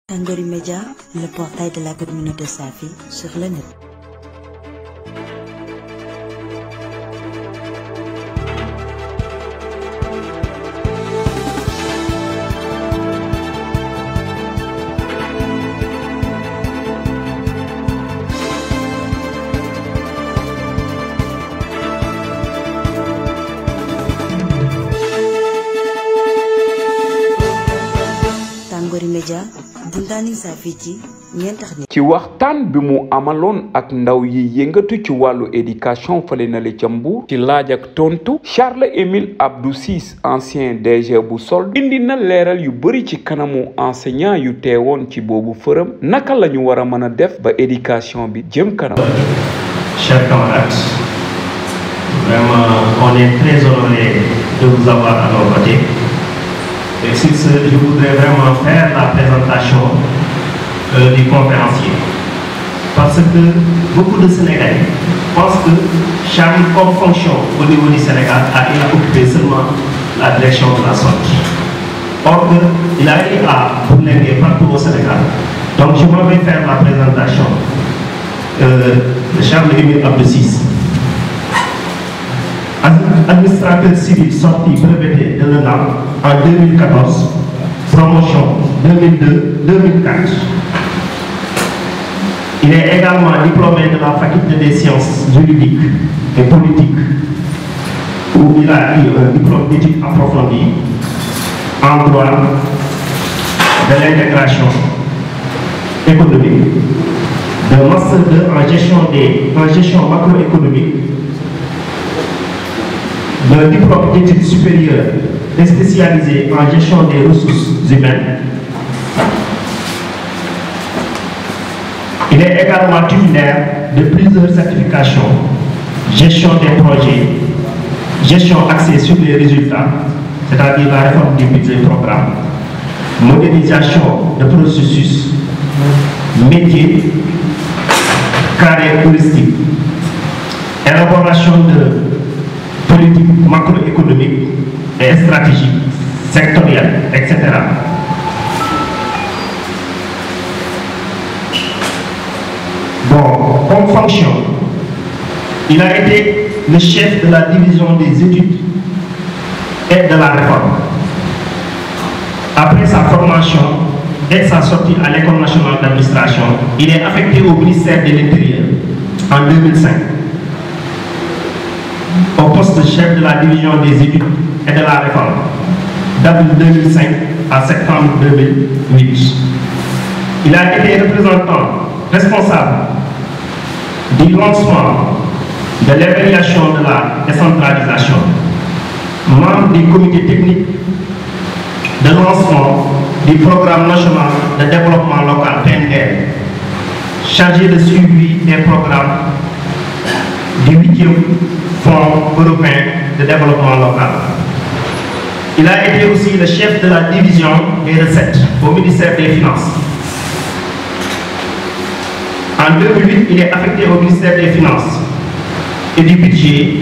Tangori Média, le portail de la communauté Safi sur le net. Tangori Média Bundani Safi ci ñeentax nit ci waxtaan bi mu amaloon ak ndaw yi yëngatu ci wàllu éducation fale na le ca Mbour ci laaj ak tontu Charles Émile Abdou Ciss ancien DG bu SOLD indi na leeral yu bëri ci kanamu enseignant yu teewoon ci boobu fërëm naka la ñu war a mën a def ba éducation bi jëm kanam. Chers camarades, vraiment on est très honoré de vous avoir à nos côtés. Et sur ce, je voudrais vraiment faire la présentation du conférencier. Parce que beaucoup de Sénégalais pensent que Charles, comme fonction au niveau du Sénégal, a occupé seulement la direction de la santé. Or, il a eu à bourlinguer partout au Sénégal. Donc, je vais faire la présentation de Charles Émile Abdou Ciss. Administrateur civil sorti breveté de l'ENAM en 2014, promotion 2002-2004. Il est également diplômé de la faculté des sciences juridiques et politiques, où il a eu un diplôme d'études approfondies en droit de l'intégration économique, de master 2 en gestion macroéconomique, d'un diplôme d'études supérieures et spécialisé en gestion des ressources humaines. Il est également titulaire de plusieurs certifications, gestion des projets, gestion axée sur les résultats, c'est-à-dire la réforme du budget programme, modernisation de processus, métier, carrière touristique, élaboration de politique macroéconomique et stratégique, sectorielle, etc. Bon, comme fonction, il a été le chef de la division des études et de la réforme. Après sa formation et sa sortie à l'École nationale d'administration, il est affecté au ministère de l'Intérieur en 2005. Au poste de chef de la division des études et de la réforme, d'avril 2005 à septembre 2008. Il a été représentant responsable du lancement de l'évaluation de la décentralisation, membre du comité technique de lancement du programme national de développement local PNDL, chargé de suivi des programmes du 8e Fonds européen de développement local. Il a été aussi le chef de la division des recettes au ministère des Finances. En 2008, il est affecté au ministère des Finances et du Budget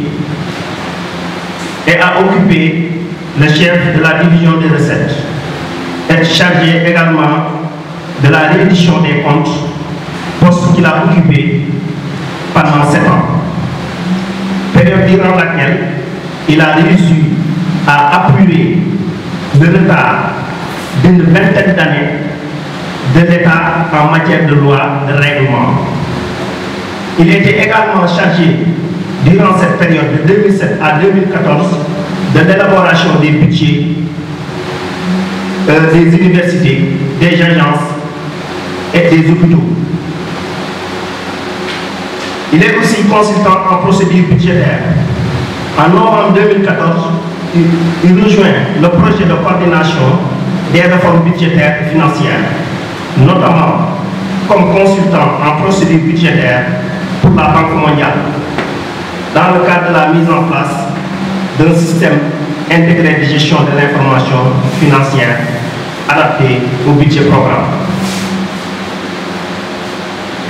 et a occupé le chef de la division des recettes, est chargé également de la réédition des comptes, poste qu'il a occupé pendant 7 ans. Période durant laquelle il a réussi à appuyer le retard d'une vingtaine d'années de l'État en matière de loi de règlement. Il était également chargé, durant cette période de 2007 à 2014, de l'élaboration des budgets des universités, des agences et des hôpitaux. Il est aussi consultant en procédure budgétaire. En novembre 2014, il rejoint le projet de coordination des réformes budgétaires et financières, notamment comme consultant en procédure budgétaire pour la Banque mondiale, dans le cadre de la mise en place d'un système intégré de gestion de l'information financière adapté au budget programme.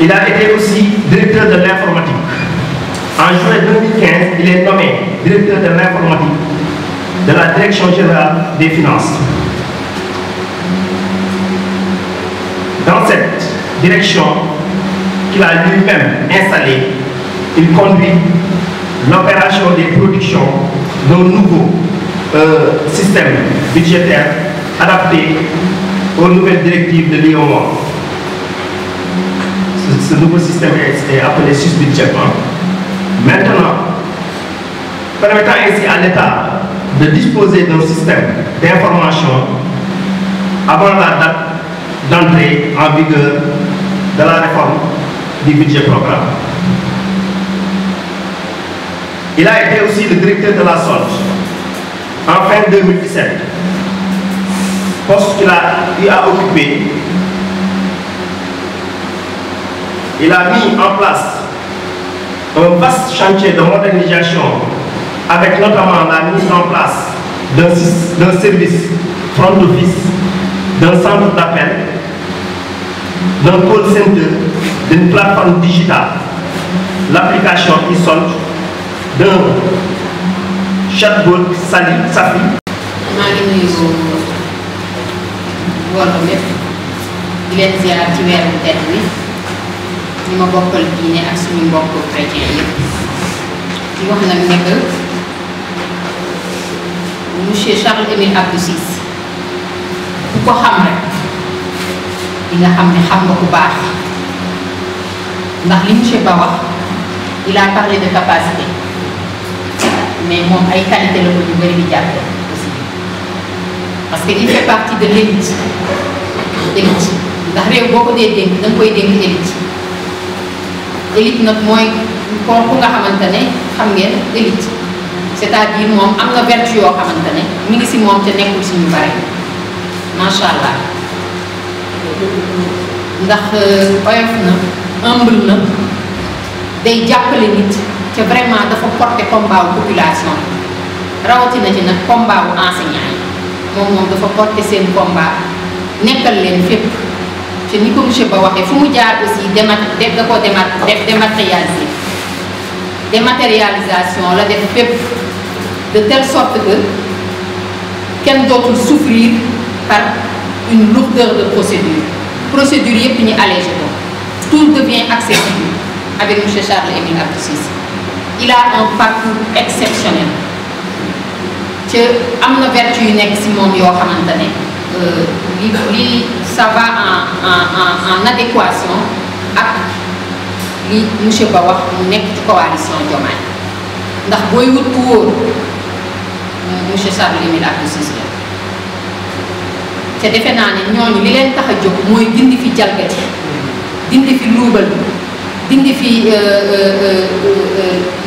Il a été aussi directeur de l'informatique. En juin 2015, il est nommé directeur de l'informatique de la Direction générale des finances. direction qu'il a lui-même installée, il conduit l'opération des productions d'un nouveau système budgétaire adapté aux nouvelles directives de l'UEMOA. Ce nouveau système est appelé SUSBudget. Maintenant, permettant ainsi à l'État de disposer d'un système d'information avant la date d'entrée en vigueur de la réforme du budget programme. Il a été aussi le directeur de la solde en fin 2017, poste qu'il a occupé. Il a mis en place un vaste chantier de modernisation avec notamment la mise en place d'un service front office, d'un centre d'appel, d'un call center, d'une plateforme digitale, l'application e-solde, d'un chatbot Safi. maa ngi nuyu mbooloo mépp di leen ziar ci weeru tedd bi ñu ma bokkal diine ak suñu mbokk chrétien yëpp di wax nag ne que monsieur Charles-Émile Abdou Ciss ku ko xam rek di nga xam ne xam nga ku baax ndax li monsieur Ba wax il a parlé de capacité mais moom ay qualité la ko ñu bëri di jàppe aussi parce que il fait partie de l'élite ndax réew boo ko dee dénk da nga koy dénk élite nag mooy ku nga xamante ne xam ngeen élite c'est-à-dire moom am na vertu yoo xamante ne mi ngi si moom te nekkul si ñu bari macha allah ndax oyof na humble na day jàppale nit te vraiment dafa porter combat wu population rawatina ci nag combat wu enseignant yi moom dafa porter seen combat nekkal leen fépp te ni ko monsieur Ba waxee fu mu jaar aussi dématérialisation la def fépp de telle sorte que kenn dootul souffrir par une lourdeur de procédure yépp ñu allégé ko tout devient accessible avec monsieur Charles-Émile Abdou Ciss. Il a un parcours exceptionnel te am na vertu yu nekk si moom yoo xamante ne li ça va en adéquation ak li monsieur Ba wax mu nekk ci coalition Diomaye ndax booy wut ku wóor monsieur Charles-Émile Abdou Ciss la te defe naa ne ñooñu li leen tax a jóg mooy dindi fi jalgati dindi fi luubal dindi fi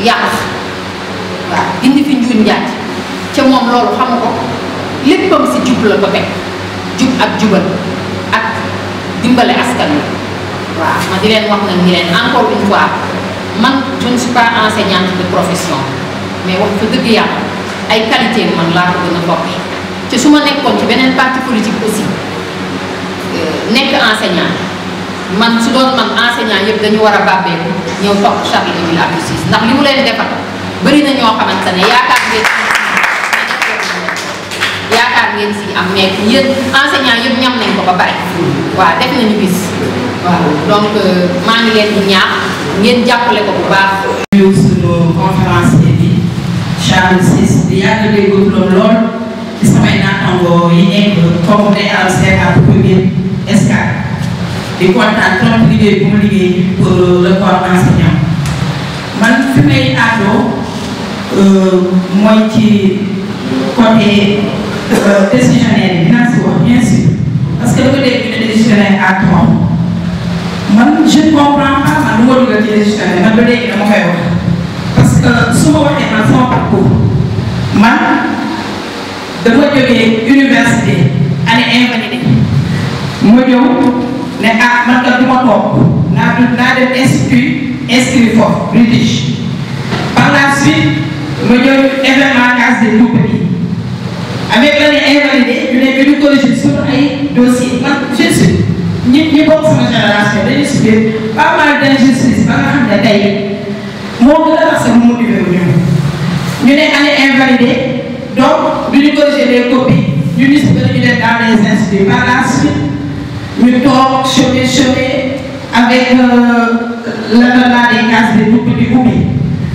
yàq waaw dindi fi njuuñ njaaj ca moom loolu xam ko léppam si jub la ko teg jub ak jubal ak dimbale askan wi waaw ma di leen wax nag ni leen encore une fois man je ne suis pas enseignante de profession mais wax fa dëgg yàlla ay qualité man laa ko gën a bokk te su ma nekkoon ci beneen parti politique aussi nekk enseignant man su doon man enseignant yëpp dañu war a bàbbeeku ñëw topp Charles-Émile Abdou Ciss ndax li mu leen defal bëri na ñoo xamante ne yaakaar ngeen si am mais yéen enseignant yëpp ñam nañ ko ba pare waaw def nañu bis waaw donc maa ngi leen di ñaax ngeen jàppale ko bu baax. ñëw suñu conférencier bi Charles Ciss di yàgg déglu lool ci samay naataangoo yi nekk comme day ANCAR à première escale di kontaan trop liggéey bu mu liggéey pour le corps enseignant man fi may àddoo mooy ci côté décisionnaire yi dinaa si wax bien sûr parce que dafa dégg ne décisionnaire à trois man je ne comprends pas man lu ma dugal ci décisionnaire man ba léegi dama koy wax parce que su ma waxee man sama parcours man dama jógee université année invalidée ma ñëw ne ah man kat du ma toog naa dem inscrit foofu British par la suite ma ñëw événement case des tout-petits avec l'année invalidée ñu ne ñu corriger sur ay dossiers man je suis ñi bokk sama génération dañuy subir pas mal d'injustice ba nga xam ne tey moo gën a tax sax mu motivé wu ñu ne année invalidée donc du ñu corriger les copies ñu gis que ñu def dans les instituts par la suite ñu toog chômer avec l'avènement des cases des tout-petits ubbi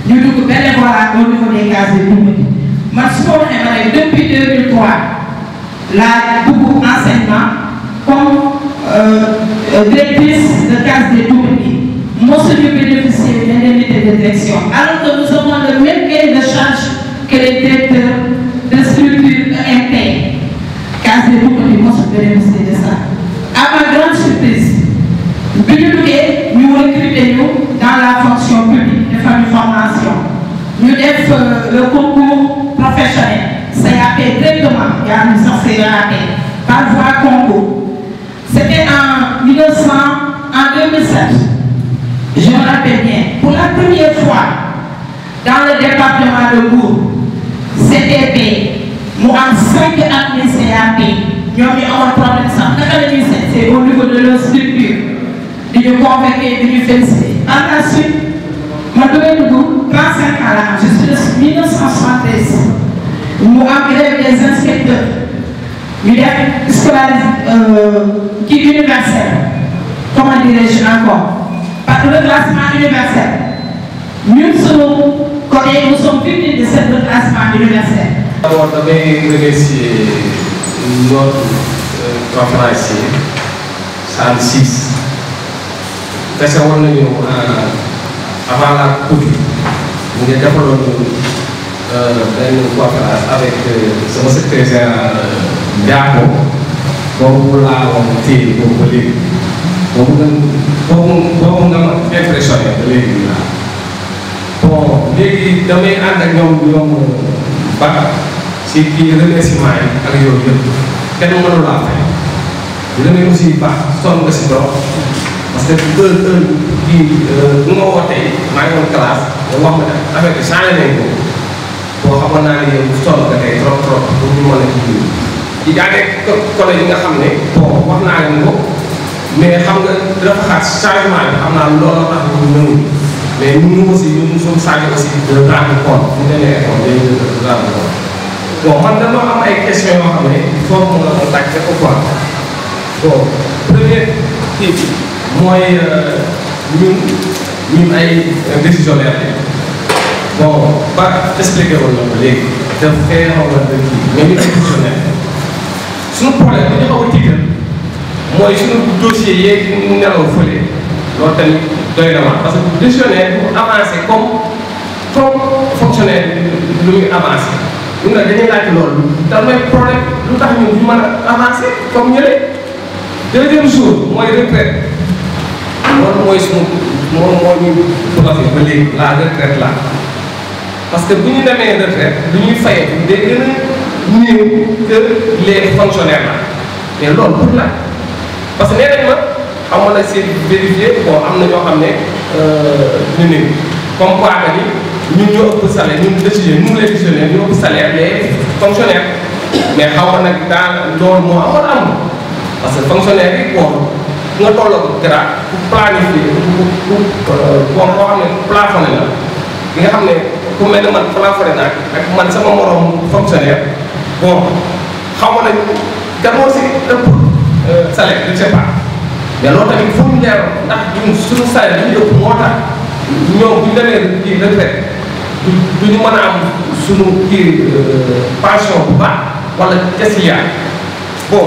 ñu dugg bénévolat au niveau des cases des tout-petits man su ma waxee ma ne depuis 2003 laa dugg enseignement comme directrice de case des tout-petits mosuñu bénéficier d'indemnité de direction alors que nous avons le même cahier de charge que les directeurs de structure interne. Case des tout-petits mosu bénéficier de ça. À ma grande surprise bi ñu duggee ñu recruter ñu dans la fonction publique defal ñu formation ñu def le concours professionnel CAP directement yaa ñu sax CAP par voie concours. C'était en 2007. Je me rappelle bien, pour la première fois dans le département de Mbour, CTP, nous avons 5 admis CAP. Nous avons un problème sans c'est au niveau de leur structure. Ils nous convainquent, ils nous félicitent. Par la suite, je suis 35 ans là, je suis de 1973. Nous avons des inspecteurs. Nous avons scolarisé qui est universel. Comment dirais-je encore? Par le classement universel. Nous sommes victimes de ce classement universel. Alors, je vais remercier notre conférencier, Charles 6. Parce qu'on a eu, avant la coupe, nous avons développé une conférence avec son secrétaire Diako, pour la montée, pour les. Boobu nga ma impressionné ba léegi laa bon léegi damay ànd ak ñoom ba si kii remerciement yi ak yooyu yëpp kenn mënu laa fay di demee aussi baax sonn nga si trop parce que heure kii nu ma wootee maa ngi woon classe nga wax ma ne affaire bi changé nañ ko boo xamoon naa ne yow sonn nga tey trop pour ñu mën a kii yi yaa nekk collège yi nga xam ne bon wax naa leen ko mais xam nga dafa xaar changement bi xam naa looloo tax ñu ñëw mais ñun aussi ñun suñu changé aussi de rendre compte bu demee école dañuy rendre compte bon man dama am ay questions yoo xam ne foofu nga laaj ko quoi bon première kii bi mooy ñun ay décisionnaire bon ba expliqué woon na ko léegi daf fee xaw na kii mais ñu décisionnaire suñu problème bi ñu xaw a tiital mooy suñu dossier yeeg nelaw fële loolu tamit doy na ma parce que décisionnaire pour avancer comme fonctionnaire lu muy avancer ñun nag dañuy laaj loolu damay problème lu tax ñun ñu mën a avancer comme ñële deuxième chose mooy retraite loolu mooy suñu moo ñu bloqué ba léegi la retraite la parce que bu ñu demee retraite lu ñuy fayee day gën a néew que les fonctionnaires la mais loolu pour la parce que nee nañ ma xamoon na c'est vérifié bon am na ñoo xam ne ñu ne comme quoi que ni ñun ñoo ëpp salaire ñun décision nous les décisionnaires ñoo ëpp salaire les fonctionnaires mais xaw ma nag daal loolu moo amoon am parce que fonctionnaire bi bon nga tolloo grade pour planifier bon boo xam ne plafonné na bi nga xam ne ku mel ne man plafonné naa ak man sama morom fonctionnaire bon xaw ma nag kan moo si ëpp salaire je ne sais pas mais loolu tamit foog ñu leeral ndax ñun suñu salaire bi ñu ëpp moo tax ñoom bu ñu demee kii retraite du ñu mën a am suñu kii pension bu baax wala qu'est-ce bon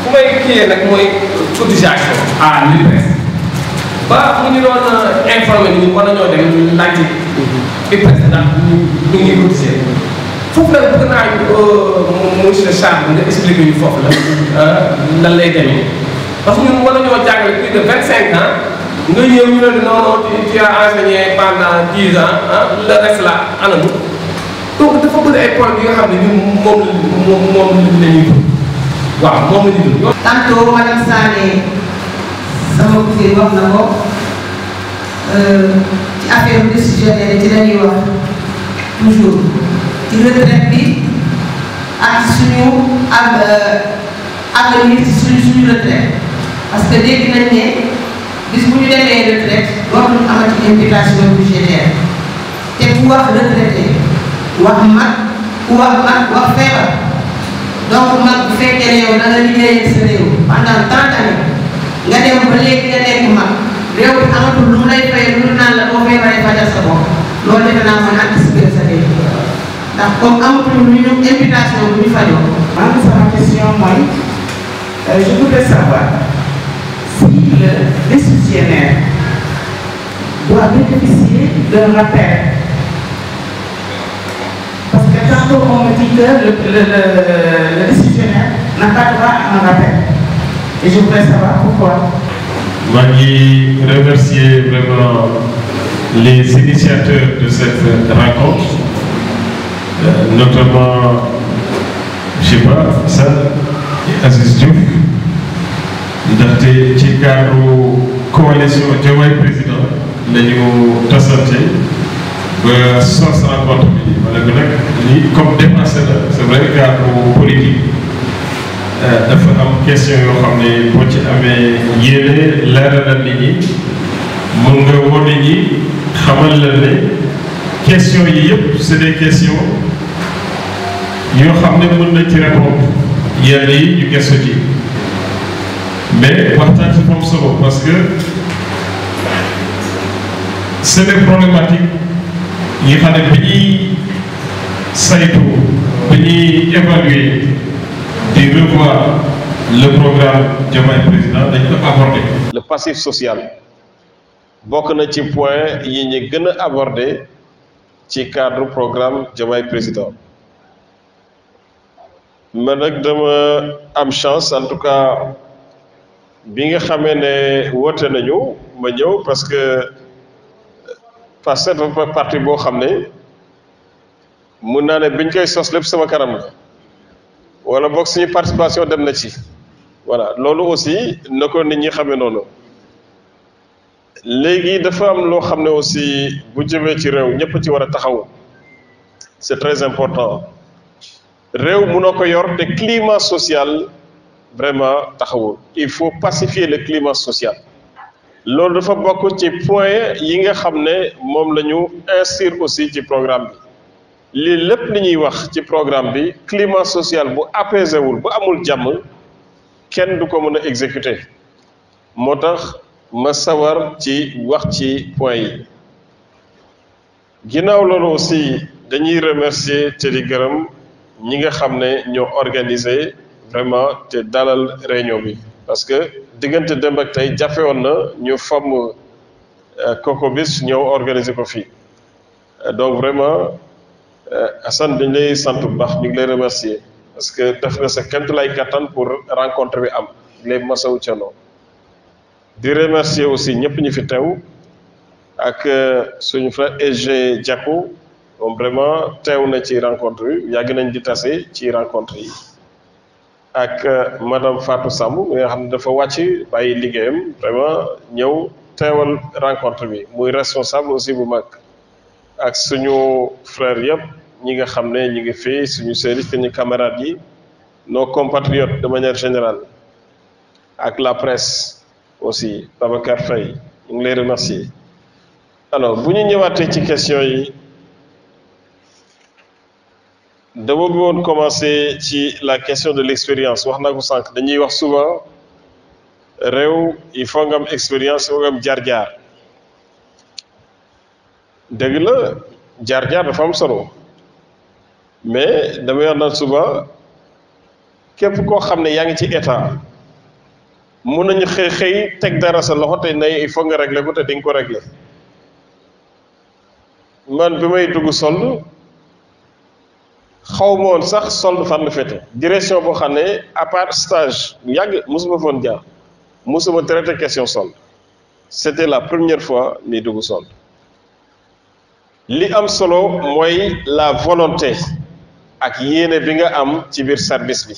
fu may kiyee nag mooy cotisation à l'IPRES ba mu ñu doon informé ni ñu war nañoo dem laajte IPRES ndax ñu ngi cotiser foofu la bëgg naa monsieur Charles nga expliqué ñu foofu la lan lay demee parce que ñun war nañoo jàngale plus de 25 ans nga ñëw ñu ne non non tu as enseigné pendant 10 ans le reste là anamu donc dafa bëri ay problèmes yi nga xam ne ñun moom la ñuy dund waaw moom la ñuy dund. tantôt madame Sané sama kii wax na ko ci affaire décisionnaire ci la ñuy wax toujours. ci retraite bi ak suñu avenir ci suñu retraite parce que dégg nañ ne bis bu ñu demee retraite dootul amati implication budgétaire te ku wax retraité wax mag ku wax mag wax feebar donc mag bu fekkee ne yow da nga liggéeyal sa réew pendant 30 ans nga dem ba léegi nga nekk mag réew bi amatul lu mu lay fayee lu naan la boo feebaree fajal sa bopp loolu defe naa mooy anticiper sa dee ndax comme amatul lu ñu invitation bu ñu fajoo. man sama question mooy je voudrais savoir si le décisionnaire doit bénéficier d'un rappel. Parce que tantôt on me dit que le décisionnaire n'a pas droit à un rappel. Et je voudrais savoir pourquoi. Je remercier vraiment les initiateurs de cette rencontre, notamment, je ne sais pas, ça, Aziz Diouf, ndaxte ci cadre coalition Diomaye président lañu tasante ba sos rencontre bi wala bi nag li comme dépassé la c'est vrai cadre politique dafa am question yoo xam ne boo ci amee yéene leeralal nit ñi mën nga wone ñi xamal la ne question yi yëpp c'est des questions yoo xam ne mën na ci répondre yenn yi ñu gëstu ci mais waxtaan ci moom solo parce que c'est des problématiques yi xam ne bi ñuy saytu bi ñuy évaluer di revoir le programme Diomaye président dañ ko aborder. Le passif social bokk na ci point yi ñu gën a aborder ci cadre programme Diomaye président man nag dama am chance en tout cas bi nga xamee ne woote nañu ma ñëw parce que Pastef dafa parti boo xam ne mun naa ne biñ koy sos lépp sama kanam la wala boog suñu participation dem na ci voilà loolu aussi na ko nit ñi xamee noonu léegi dafa am loo xam ne aussi bu jëmee ci réew ñëpp ci war a taxaw c'est très important réew mënoo ko yor te climat social vraiment taxawul il faut pacifier le climat social loolu dafa bokk ci point yi nga xam ne moom la ñu inscrire aussi ci programme bi lii lépp li ñuy wax ci programme bi climat social bu apaisé wul bu amul jàmm kenn du ko mën a exécuter moo tax ma sawar ci wax ci point yi ginnaaw loolu aussi dañuy remercier te di gërëm ñi nga xam ne ñoo organiser vraiment te dalal réunion bi parce que diggante démb ak tey jafe woon na ñu fomm COCOBIS ñëw organiser ko fii donc vraiment Assane dañ lay sant bu baax ñu ngi lay remercier parce que def nga sa kéem lay kattan pour rencontre bi am lay masawu coono di remercier aussi ñëpp ñu fi teew ak suñu frère SG Diakou moom vraiment teew na ci rencontre bi yàgg nañ di tase ci rencontre yi ak madame Fatou Samb mi nga xam ne dafa wàcc bàyyi liggéeyam vraiment ñëw teewal rencontre bi muy responsable aussi bu mag ak suñu frère yëpp ñi nga xam ne ñu ngi fii suñu service suñu camarades yi nos compatriotes de manière générale ak la presse aussi Babacar Faye ñu ngi lay remercier alors bu ñu ñëwaatee ci question yi dama bëggoon commencer ci la question de l'expérience wax naa ko sànq dañuy wax souvent réew il faut nga am expérience il faut nga am jaar-jaar dëgg la jaar-jaar dafa am solo mais damay wax naan souvent képp koo xam ne yaa ngi ci état mun nañu xëy teg dara sa loxo te ne il faut nga régler ko te di nga ko régler man bi may dugg solde xaw ma woon sax solde fan la fete direction boo xam ne à part stage bu yàgg mosuma foon jaar mosuma traité question solde c'était la première fois ni dugg solde li am solo mooy la volonté ak yéene bi nga am ci biir service bi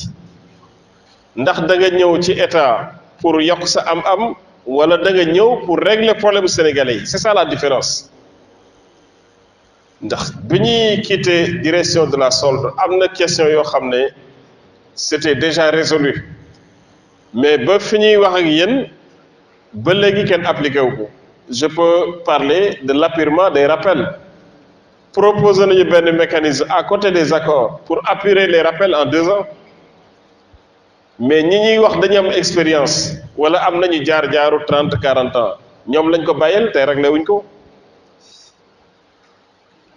ndax da nga ñëw ci état pour yokk sa am-am wala da nga ñëw pour régler problème sénégalais yi c'est ça la différence ndax bi ñuy quitté direction de la solde am na question yoo xam ne c'était déjà résolu mais ba fi ñuy wax ak yéen ba léegi kenn appliqué wu ko je peux parler de l'appurement des rappels proposer nañu benn mécanisme à côté des accords pour apurer les rappels en 2 ans mais ñi ñuy wax dañu am expérience wala am nañu jaar-jaaru 30 40 ans ñoom lañ ko bàyyeel te réglé wuñ ko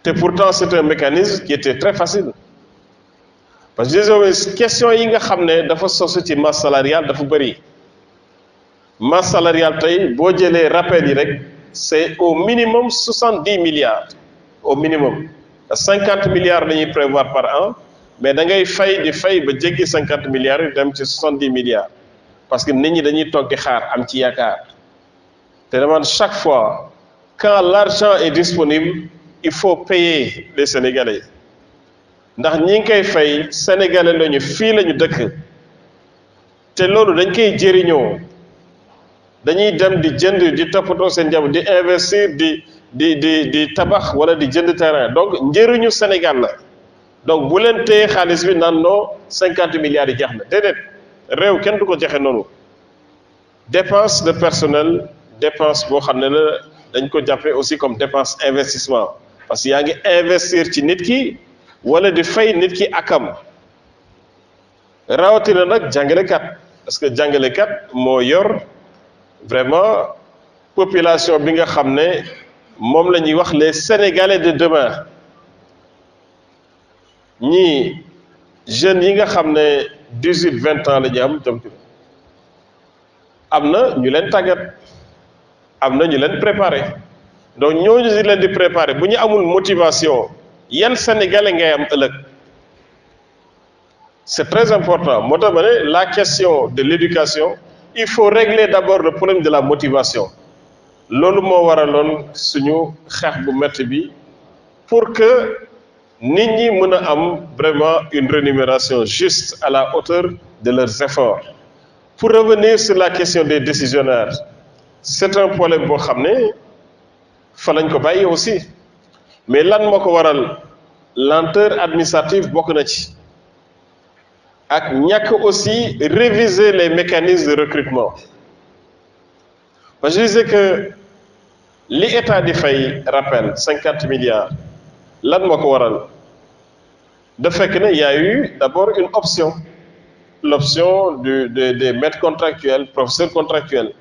te pourtant c'est un mécanisme qui était très facile parce que question yi nga xam ne dafa sosu ci masse salariale dafa bëri masse salariale tey boo jëlee rappel yi rek c'est au minimum 70 milliards au minimum 50 milliards la ñuy prévoir par an mais da ngay fay di fay ba jéggi 50 milliards yi dem ci 70 milliards parce que nit ñi dañuy toog di xaar am ci yaakaar te demande chaque fois quand l'argent est disponible il faut payer les Sénégalais ndax ñi ngi koy fay Sénégalais lañu fii lañu dëkk te loolu dañ koy jëriñoo dañuy dem di jënd di toppatoo seen njaboot di investir di tabax wala di jënd terrain donc njëriñu Sénégal la donc bu leen téye xaalis bi naan noo 50 milliards yi jeex na déedéet réew kenn du ko joxe noonu dépense de personnel dépense boo xam ne la dañ ko jàppee aussi comme dépense investissement parce que yaa ngi investir ci nit ki wala di fay nit ki akam rawatina nag jàngalekat parce que jàngalekat moo yor vraiment population bi nga xam ne moom la ñuy wax les Sénégalais de demain ñii jeunes yi nga xam ne 18-20 ans la ñu am donc am na ñu leen tàggat am na ñu leen préparé donc ñooñu di leen di préparé bu ñu amul motivation yan Sénégalais ngay am ëllëg c'est très important moo tax ma ne la question de l'éducation il faut régler d'abord le problème de la motivation loolu moo waraloon suñu xeex bu métti bi pour que nit ñi mën a am vraiment une rémunération juste à la hauteur de leurs efforts. Pour revenir sur la question des décisionnaires c'est un problème boo xam ne fa lañ ko bàyyi aussi mais lan moo ko waral lenteur administrative bokk na ci ak ñàkk aussi réviser les mécanismes de recrutement parce que je disais que li état di fay rappel 50 milliards lan moo ko waral de fekk ne y a eu d'abord une option l'option des maîtres contractuels professeurs contractuels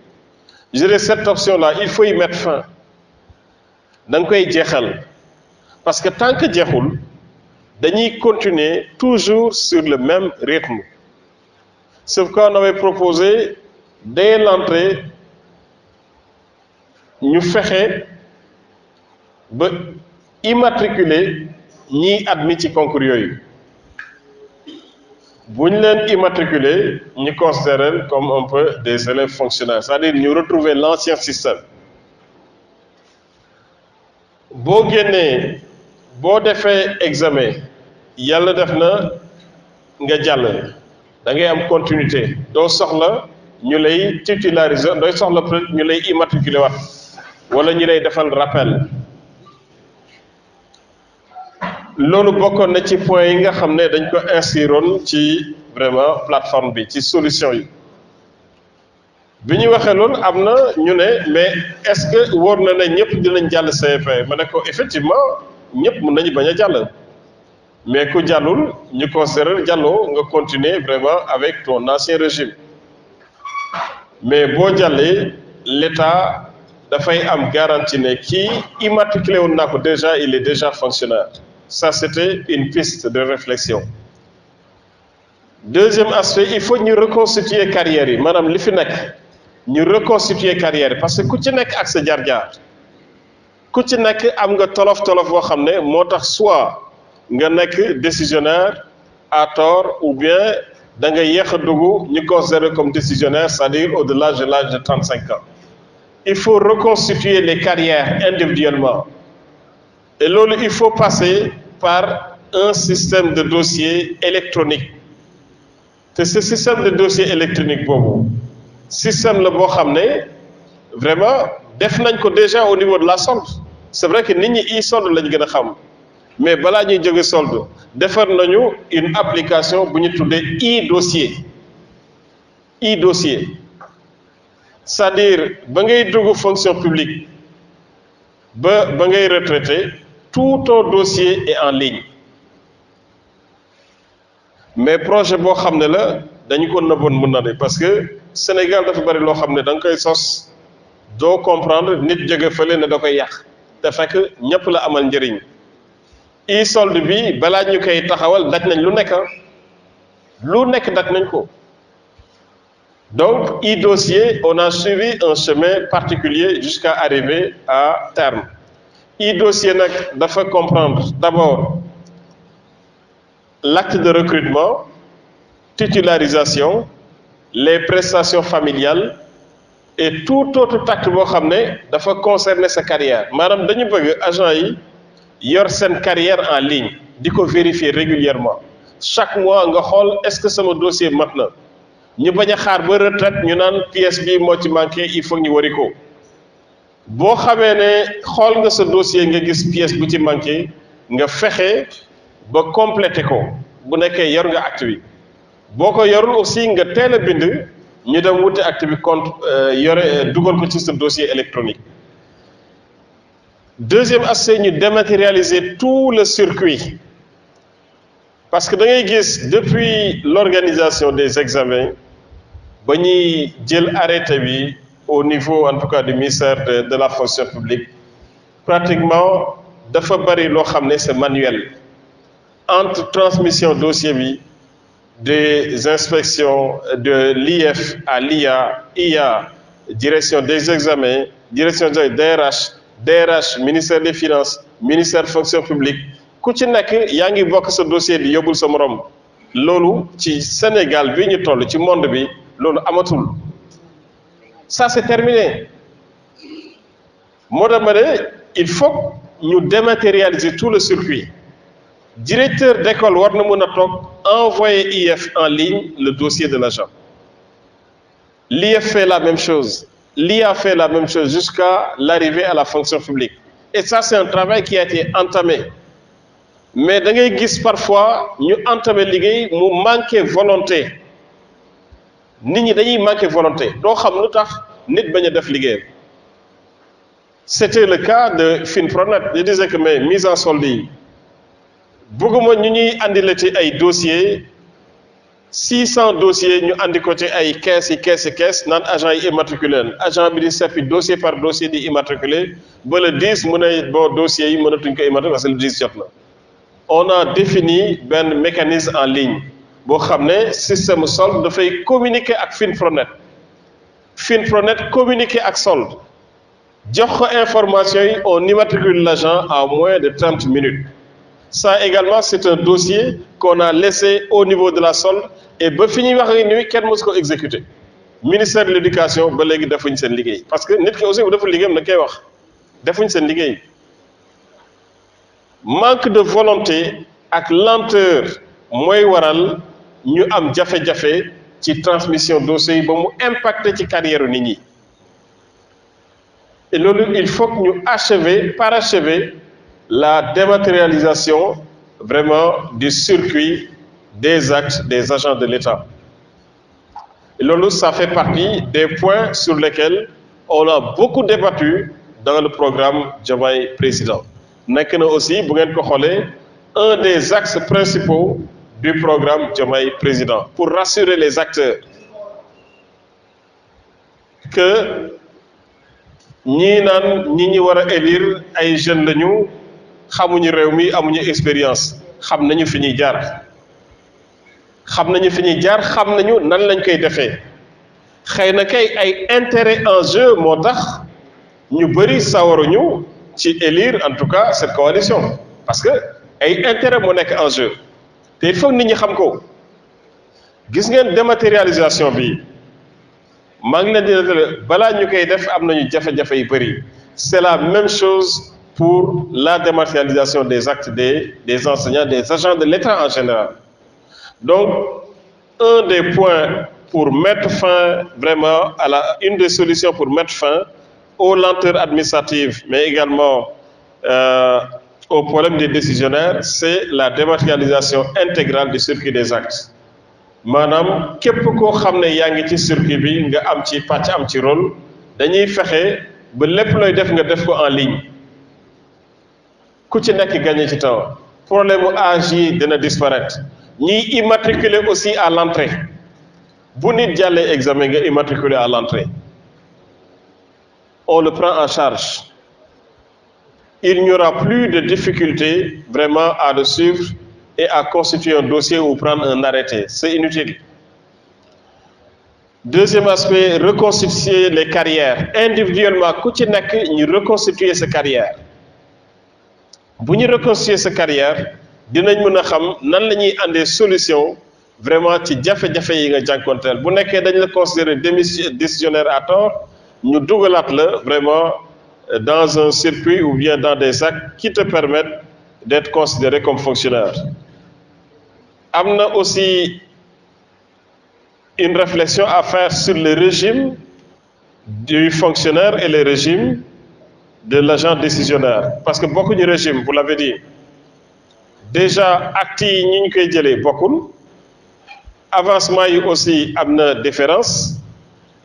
je dirais cette option là il faut y mettre fin da nga koy jeexal parce que tant que jeexul dañuy continuer toujours sur le même rythme sauf qu'on avait proposé dès l'entrée ñu fexe ba immatriculer ñiy admis ci concours yooyu bu ñu leen immatriculer ñu considérer comme un peu des élèves fonctionnaires c'est-à-dire ñu retrouver l'ancien système boo génnee boo defee examen yàlla def na nga jàll da ngay am continuité doo soxla ñu lay titulariser dooy soxla peut-être ñu lay immatriculer wat wala ñu lay defal rappel loolu bokkoon na ci point yi nga xam ne dañ ko insiroon ci vraiment plateforme bi ci solution yi bi ñu waxee loolu am na ñu ne mais est-ce que wóor na ne ñëpp dinañ jàll CFEE ma ne ko effectivement ñëpp mën nañu bañ a jàll mais ku jàllul ñu considérer jàlloo nga continuer vraiment avec ton ancien régime mais boo jàllee l'État dafay am garantie ne kii immatriculé woon naa ko déjà il est déjà fonctionnaire ça c'était une piste de réflexion deuxième aspect il faut ñu reconstituer carrière yi maanaam li fi nekk ñu reconstituer carrière yi parce que ku ci nekk ak sa jaar-jaar ku ci nekk am nga tolof-tolof boo xam ne moo tax soit nga nekk décisionnaire à tort ou bien da nga yéex a dugg ñu considérer comme décisionnaire c'est-à-dire au-delà de l'âge de 35 ans il faut reconstituer les carrières individuellement et loolu il faut passer par un système de dossier électronique te ce système de dossier électronique boobu système la boo xam ne vraiment def nañ ko déjà au niveau de la solde c'est vrai que nit ñi e-solde lañ gën a xam mais balaa ñuy jóge solde defar nañu une application bu ñu tuddee e-dossier e-dossier c'est-à-dire ba ngay dugg fonction publique ba ngay retraité tout ton dossier est en ligne mais projet boo xam ne la dañu ko nëbboon mën na de parce que Sénégal dafa bari loo xam ne da nga koy sos doo comprendre nit jóge fële ne da koy yàq te fekk ñëpp la amal njëriñ e-solde bi balaa ñu koy taxawal daj nañ lu nekk daj nañ ko. Donc e-dossier, on a suivi un chemin particulier jusqu'à arriver à terme. E-dossier nag dafa comprendre d'abord l'acte de recrutement, titularisation, les prestations familiales et tout autre acte boo xam ne dafa concerner sa carrière maanaam dañu bëgg agent yi yor seen carrière en ligne di ko vérifier régulièrement chaque mois nga xool est-ce que sama dossier mat na ñu bañ a xaar ba retraite ñu naan pièce bi moo ci manqué il faut ñu wari ko boo xamee ne xool nga sa dossier nga gis pièce bu ci manqué nga fexe ba complété ko bu nekkee yor nga acte bi boo ko yorul aussi nga teel a bind ñu dem wuti acte bi compte yore dugal ko ci sa dossier électronique. Deuxième aspect, ñu dématérialiser tout le circuit parce que da ngay gis depuis l'organisation des examens ba ñuy jël arrêté bi au niveau en tout cas du ministère de la fonction publique pratiquement dafa bari loo xam ne c'est manuel entre transmission dossier bi des inspections de l'IF à l'IA, IA, direction des examens, direction des DRH, ministère des Finances, ministère de la fonction publique ku ci nekk yaa ngi bokk sa dossier di yóbbul sa morom loolu ci Sénégal bi ñu toll ci monde bi loolu amatul ça c'est terminé moo tax ma ne il faut ñu dématérialiser tout le circuit directeur d'école war na mën a toog envoyer IF en ligne le dossier de l'agent l'IF fait la même chose l'IA fait la même chose jusqu'à l'arrivée à la fonction publique et ça c'est un travail qui a été entamé mais da ngay gis parfois ñu entamé liggéey mu manqué volonté nit ñi dañuy manqué volonté doo xam lu tax nit bañ a def liggéeyam c'était le cas de Finpronet je disais que mais mise en solde yi bëgguma ñu ñuy andile ci ay dossiers 600 dossiers ñu andi ko ci ay caisse naan agent yi immatriculé agent bi di seppi dossier par dossier di immatriculé ba le 10 mu ne bon dossiers yi mënatuñ ko immatriculé parce que le 10 jot na on a défini benn mécanisme en ligne boo xam ne système solde dafay communiquer ak Finpronet communiquer ak solde jox ko information yi on immatricule l'agent en moins de 30 minutes ça également c'est un dossier qu'on a laissé au niveau de la solde et ba fi ñuy wax ak ni kenn mësu ko exécuter ministère de l'éducation ba léegi defuñ seen liggéey parce que nit ki aussi bu deful liggéeyam na koy wax defuñ seen liggéey manque de volonté ak lenteur mooy waral ñu am jafe-jafe ci transmission dossier yi ba mu impacté ci carrière nit ñi et loolu il faut que ñu parachever la dématérialisation vraiment du circuit des actes des agents de l'État. Et loolu ça fait partie des points sur lesquels on a beaucoup débattu dans le programme Diomaye Président. Nekk na aussi bu ngeen ko xoolee un des axes principaux du programme Diomaye Président pour rassurer les acteurs que ñii naan ñi ñi war a élire ay jeunes lañu xamuñu réew mi amuñu expérience xam nañu fi ñuy jaar xam nañu nan lañ koy defee xëy na kay ay intérêt en jeu moo tax ñu bëri sawaruñu ci élire en tout cas cette coalition parce que ay intérêt moo nekk en jeu te il faut nit ñi xam ko gis ngeen dématérialisation bi maa ngi leen di balaa ñu koy def am nañu jafe-jafe yu bëri c'est la même chose pour la dématérialisation des actes des enseignants, des agents de l'État en général. Donc, un des points pour mettre fin vraiment une des solutions pour mettre fin aux lenteurs administratives, mais également au problème des décisionnaires, c'est la dématérialisation intégrale du circuit des actes. Maanaam képp koo xam ne yaa ngi ci circuit bi nga am ci pàcc am ci rôle dañuy fexe ba lépp looy def nga def ko en ligne. ku ci nekk gagné ci temps problème mu âge yi dina disparaître ñiy immatriculer aussi à l'entrée bu nit jàllee examen nga immatriculer à l'entrée on le prend en charge. Il n'y aura plus de difficulté vraiment à le suivre et à constituer un dossier ou prendre un arrêté. C'est inutile. Deuxième aspect, reconstituer les carrières. Individuellement, ku ci nekk ñu reconstituer sa carrière. Bu ñu reconstituer sa carrière, dinañ mën a xam nan la ñuy andee solution vraiment ci jafe-jafe yi nga jànkonteel. Bu nekkee dañ la considérer décisionnaire à tort, ñu dugalaat la vraiment dans un circuit ou bien dans des actes qui te permettent d'être considéré comme fonctionnaire. Am na aussi une réflexion à faire sur le régime du fonctionnaire et le régime de l'agent décisionnaire. Parce que beaucoup de régimes, vous l'avez dit, déjà actes yi ñi ñu koy jëlee bokkul, avancement yi aussi am na différence,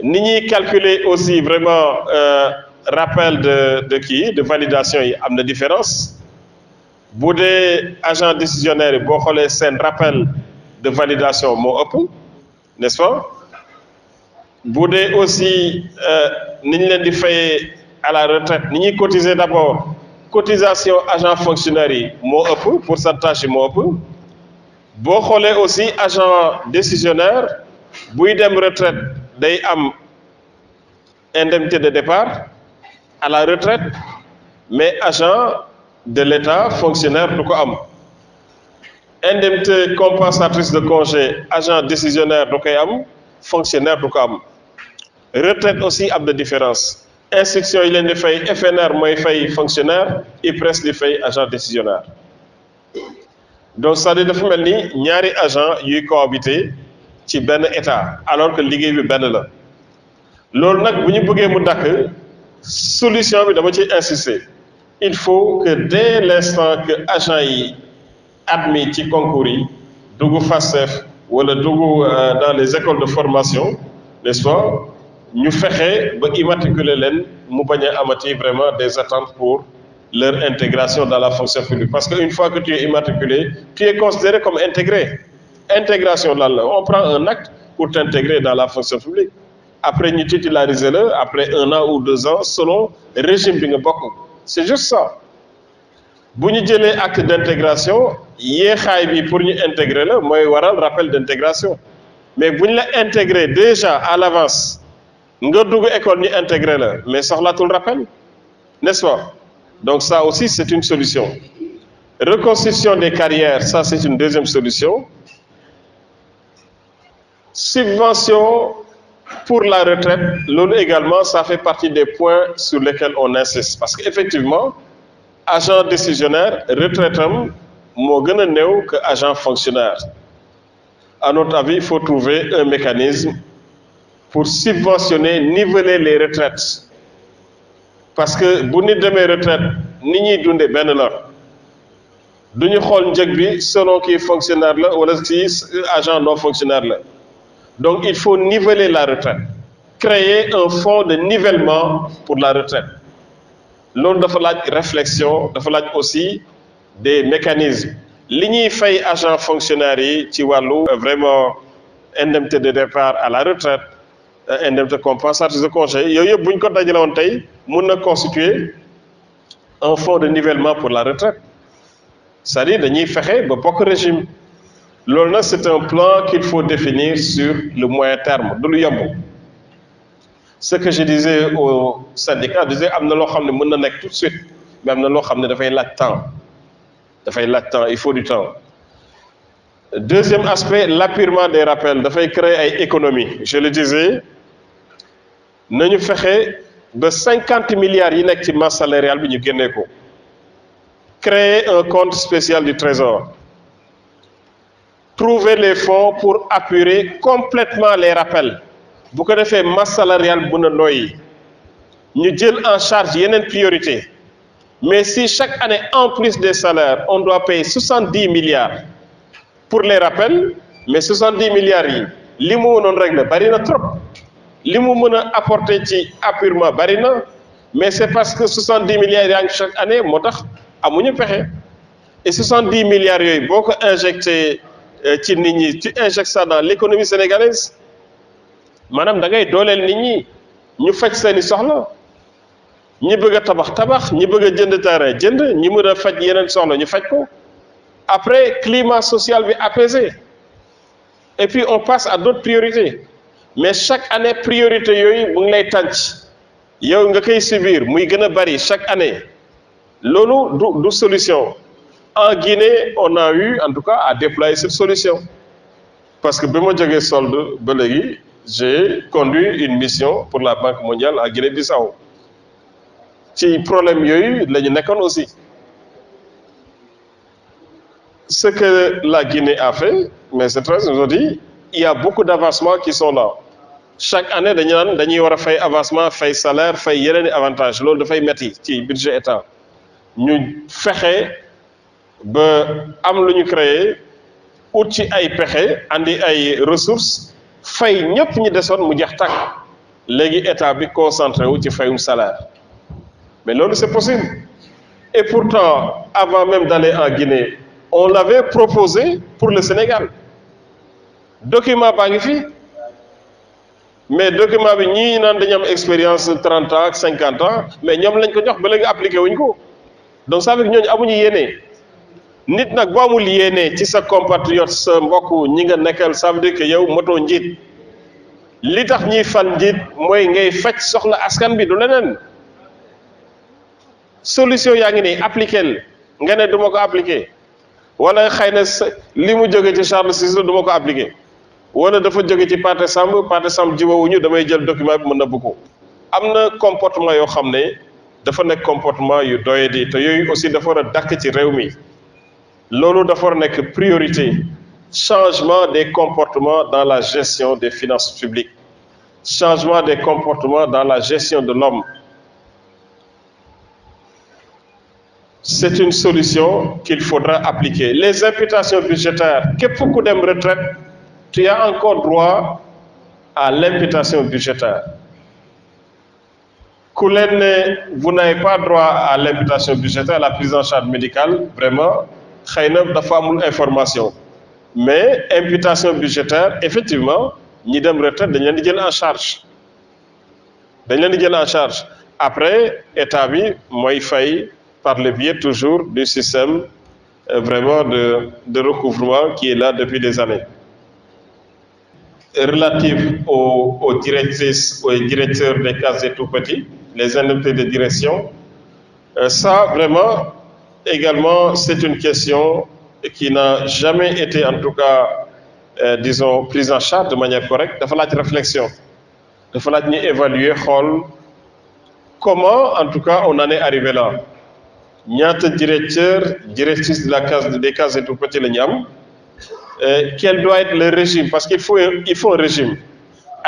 ni ñuy calculer aussi vraiment rappel de validation yi am na différence. Bu dee agent décisionnaire yi boo xoolee seen rappel de validation moo ëpp, n'est-ce pas? Bu dee aussi ni ñu leen di fayee à la retraite ni ñuy cotiser d'abord cotisation agent fonctionnaire yi moo ëpp pourcentage yi moo ëpp. Boo xoolee aussi agent décisionnaire buy dem retraite day am indemnité de départ à la retraite, mais agent de l'État fonctionnaire du ko am. Indemnité compensatrice de congé agent décisionnaire du koy am, fonctionnaire du ko am. Retraite aussi am de différence. Instruction yi leen di fay FNR mooy fay fonctionnaire, IPRES di fay agent décisionnaire. Donc c'est-à-dire dafa mel ni ñaari agent yuy cohabiter ci benn état alors que liggéey bi benn la. Loolu nag bu ñu bëggee mu dakk solution bi dama ci insister. Il faut que dès l'instant que agent yi admis ci concours yi dugg FASTEF wala dugg dans les écoles de formation, n'est-ce pas, ñu fexe ba immatriculer leen mu bañ a amati vraiment des attentes pour leur intégration dans la fonction publique. Parce qu'une fois que tu es immatriculé, tu es considéré comme intégré. Intégration là, on prend un acte pour t'intégrer dans la fonction publique. Après, nous titularisons après 1 an ou 2 ans selon le régime bi nga bokk. C'est juste ça. Si nous avons un acte d'intégration, yéexaay bi pour ñu intégrer la mooy waral rappel d'intégration. Mais si nous l'avons intégré déjà à l'avance, nga dugg école ñu intégrer la, mais soxlaatul rappel, n'est-ce pas? Donc ça aussi, c'est une solution. Reconstitution des carrières, ça c'est une deuxième solution. Subvention pour la retraite, l'autre également, ça fait partie des points sur lesquels on insiste. Parce qu'effectivement, agent décisionnaire, retraitam, moo gën a néew que agent fonctionnaire. À notre avis, il faut trouver un mécanisme pour subventionner, niveler les retraites. Parce que bu nit demee retraite ni ñuy dundee benn la du ñu xool njëg bi selon kii fonctionnaire la wala kii agent non fonctionnaire la. Donc il faut niveler la retraite, créer un fonds de nivellement pour la retraite. Loolu dafa laaj réflexion, dafa laaj aussi des mécanismes. Li ñuy fay agent fonctionnaire yi ci wàllu vraiment indemnité de départ à la retraite, indemnité compensatrice de congé, yooyu yëpp bu ñu ko dajale woon tey mun na constituer un fonds de nivellement pour la retraite. C'est-à-dire dañuy fexe ba bokk régime. Loolu nag c'est un plan qu'il faut définir sur le moyen terme du lu yomb. Ce que je disais au syndicat, je disais am na loo xam ne mën na nekk tout de suite, mais am na loo xam ne dafay laaj temps. Dafay laaj temps, il faut du temps. Deuxième aspect, l'appurement des rappels dafay créer ay économies. Je le disais, nañu fexe ba 50 milliards yi nekk ci masse salariale bi ñu génnee ko. Créer un compte spécial du Trésor. Trouver les fonds pour apurer complètement les rappels. Bu ko defee masse salariale bu na noyyi. Ñu jël en charge yeneen priorité. Mais si chaque année, en plus des salaires, on doit payer 70 milliards pour les rappels, mais 70 milliards yi li mu mënoon régler bari na trop. Li mu mën a apporter ci appurement bari na, mais c'est parce que 70 milliards yaa ngi chaque année moo tax amuñu pexe. Et 70 milliards yooyu boo ko injecté ci nit ñi, tu injectes ça dans l'économie sénégalaise, maanaam da ngay dooleel nit ñi ñu faj seeni soxla. ñi bëgg a tabax ñi bëgg a jënd terrain jënd ñi mën a faj yeneen soxla ñu faj ko après climat social bi apaisé et puis on passe à d'autres priorités mais chaque année priorité yooyu mu ngi lay tànc yow nga koy subir muy gën a bari chaque année loolu du solution. En Guinée on a eu en tout cas à déployer cette solution parce que bi ma jógee solde ba léegi j'ai conduit une mission pour la Banque mondiale à Guinée-Bissau ci problème yooyu la ñu nekkoon aussi. Ce que la Guinée a fait mais c'est très aujourd'hui il y a beaucoup d'avancements qui sont là chaque année dañu naan dañuy war a fay avancement fay salaire fay yeneen i avantages loolu dafay metti ci budget état ñu fexe ba am lu ñu créé ut ci ay pexe andi ay ressources fay ñëpp ñi desoon mu jeex tàkk léegi état bi concentré wu ci fayum salaire mais loolu c'est possible et pourtant avant même d'aller en Guinée on l'avait proposé pour le Sénégal document baa ngi fi mais document bi ñii naan dañu am expérience 30 ans ak 50 ans mais ñoom lañ ko jox ba léegi appliqué wuñ ko donc ça veut dire ñooñu amuñu yéene nit nag boo amul yéene ci sa compatriote sa mbokk ñi nga nekkal ça veut dire que yow motoo njiit li tax ñiy fal njiit mooy ngay faj soxla askan bi du leneen solution yaa ngi nii appliqué nga ne du ma ko appliqué wala xëy na li mu jóge ci Charles Cissé du ma ko appliqué wala dafa jóge ci Pathé Samb jiwawuñu damay jël document bi mën na bu ko am na comportement yoo xam ne dafa nekk comportement yu doyadi te yooyu aussi dafa war a dàkk ci réew mi loolu dafa war a nekk priorité changement des comportements dans la gestion des finances publiques changement des comportements dans la gestion de l'homme. C'est une solution qu'il faudra appliquer. Les imputations budgétaires, képp ku dem retraite, tu as encore droit à l'imputation budgétaire. Ku leen ne vous n'avez pas droit à l'imputation budgétaire, la prise en charge médicale, vraiment, xëy na dafa amul information. Mais imputation budgétaire, effectivement, ñi dem retraite dañ leen di jël en charge. Dañ leen di jël en charge. Après, état bi mooy fay par le biais toujours du système vraiment de recouvrement qui est là depuis des années. Relative aux directrices, aux directeurs des cases des tout-petits, les indemnités de direction, ça vraiment également c'est une question qui n'a jamais été en tout cas disons prise en charge de manière correcte. Dafa laaj réflexion, dafa laaj ñu évaluer xool comment en tout cas on en est arrivé là. ñaata directrice de la case des cases et tout-petits la ñu am quel doit être le régime parce qu'il faut un régime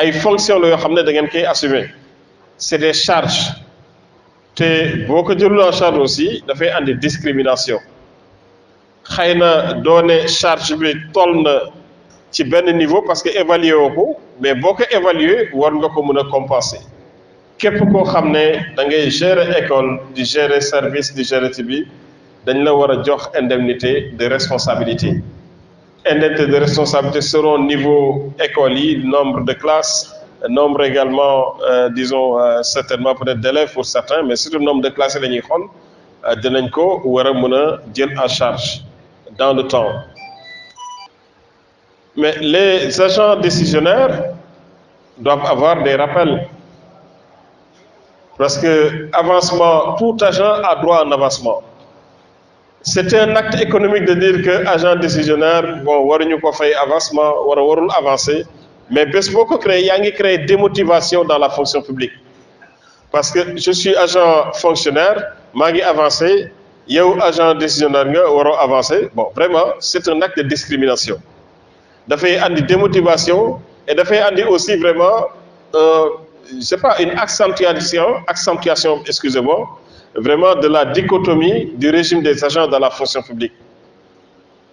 ay fonctions la yoo xam ne da ngeen koy assumer c'est des charges te boo ko jëlul en charge aussi dafay andi discrimination xëy na doone charge bi toll na ci benn niveau parce que évaluer woo ko mais boo ko évaluer war nga ko mën a compenser. képp koo xam ne da ngay gérer école di gérer service di gérer ci bi dañ la war a jox indemnité de responsabilité indemnité de responsabilité selon niveau école yi nombre de classes nombre également disons certainement peut-être d'élèves pour certains mais surtout nombre de classes yi la ñuy xool dinañ ko war a mën a jël en charge dans le temps mais les agents décisionnaires doivent avoir des rappels. Parce que avancement, tout agent a droit à un avancement. C'est un acte économique de dire que agent décisionnaire, bon, waruñu ko fay avancement, warul avancer, mais bés boo ko créé, yaa ngi créé démotivation dans la fonction publique. Parce que je suis agent fonctionnaire, maa ngi avancé, yow agent décisionnaire nga waroo avancer. Bon, vraiment, c'est un acte de discrimination. Dafay andi démotivation et dafay andi aussi vraiment c'est pas une accentuation, excusez-moi, vraiment de la dichotomie du régime des agents dans la fonction publique.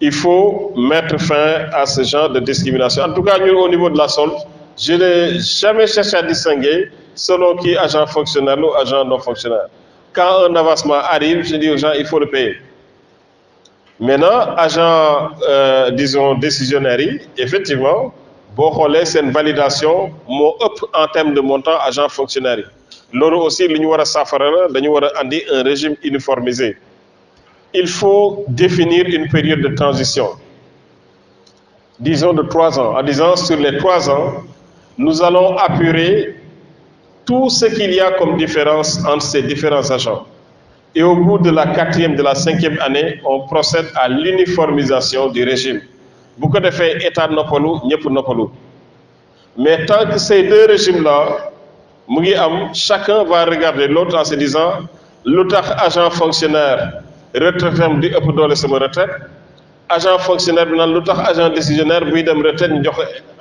Il faut mettre fin à ce genre de discrimination. En tout cas, nous, au niveau de la solde, je n'ai jamais cherché à distinguer selon qui agent fonctionnaire ou agent non fonctionnaire. Quand un avancement arrive, je dis aux gens, il faut le payer. Maintenant, agent, disons, décisionnaire, effectivement, boo xoolee seen validation moo ëpp en termes de montant agent fonctionnaire yi loolu aussi li ñu war a saafara la dañu war a andi un régime uniformisé. Il faut définir une période de transition, disons de 3 ans, en disant sur les 3 ans, nous allons apurer tout ce qu'il y a comme différence entre ces différents agents. Et au bout de la 4e, de la 5e année, on procède à l'uniformisation du régime. Beaucoup de faits, État noppalu, ñëpp noppalu. Mais tant que ces deux régimes-là, chacun va regarder l'autre en se disant, l'autre agent fonctionnaire, retraité di ëpp doole sama retraite, agent fonctionnaire bi naan lu tax agent décisionnaire buy dem retraite ñu jox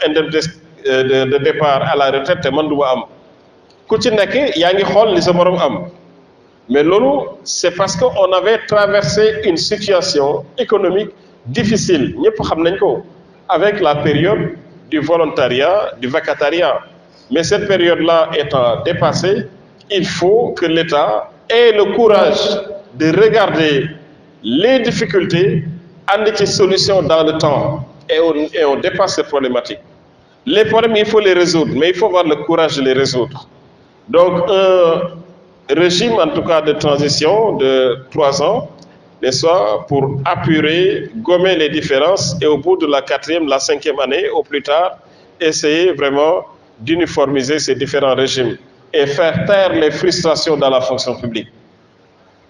indemnité de départ à la retraite te man du ma am ku ci nekk yaa ngi xool li sa morom am. Mais loolu c'est parce que on avait traversé une situation économique difficile ñëpp xam nañ ko avec la période du volontariat, du vacatariat. Mais cette période-là étant dépassée, il faut que l'État ait le courage de regarder les difficultés, andi ci solution dans le temps, et on dépasse ces problématiques. Les problèmes, il faut les résoudre, mais il faut avoir le courage de les résoudre. Donc, un régime, en tout cas de transition de 3 ans, n'est-ce pas, pour apurer, gommer les différences, et au bout de la 4e, la 5e année, au plus tard, essayer vraiment d'uniformiser ces différents régimes et faire taire les frustrations dans la fonction publique.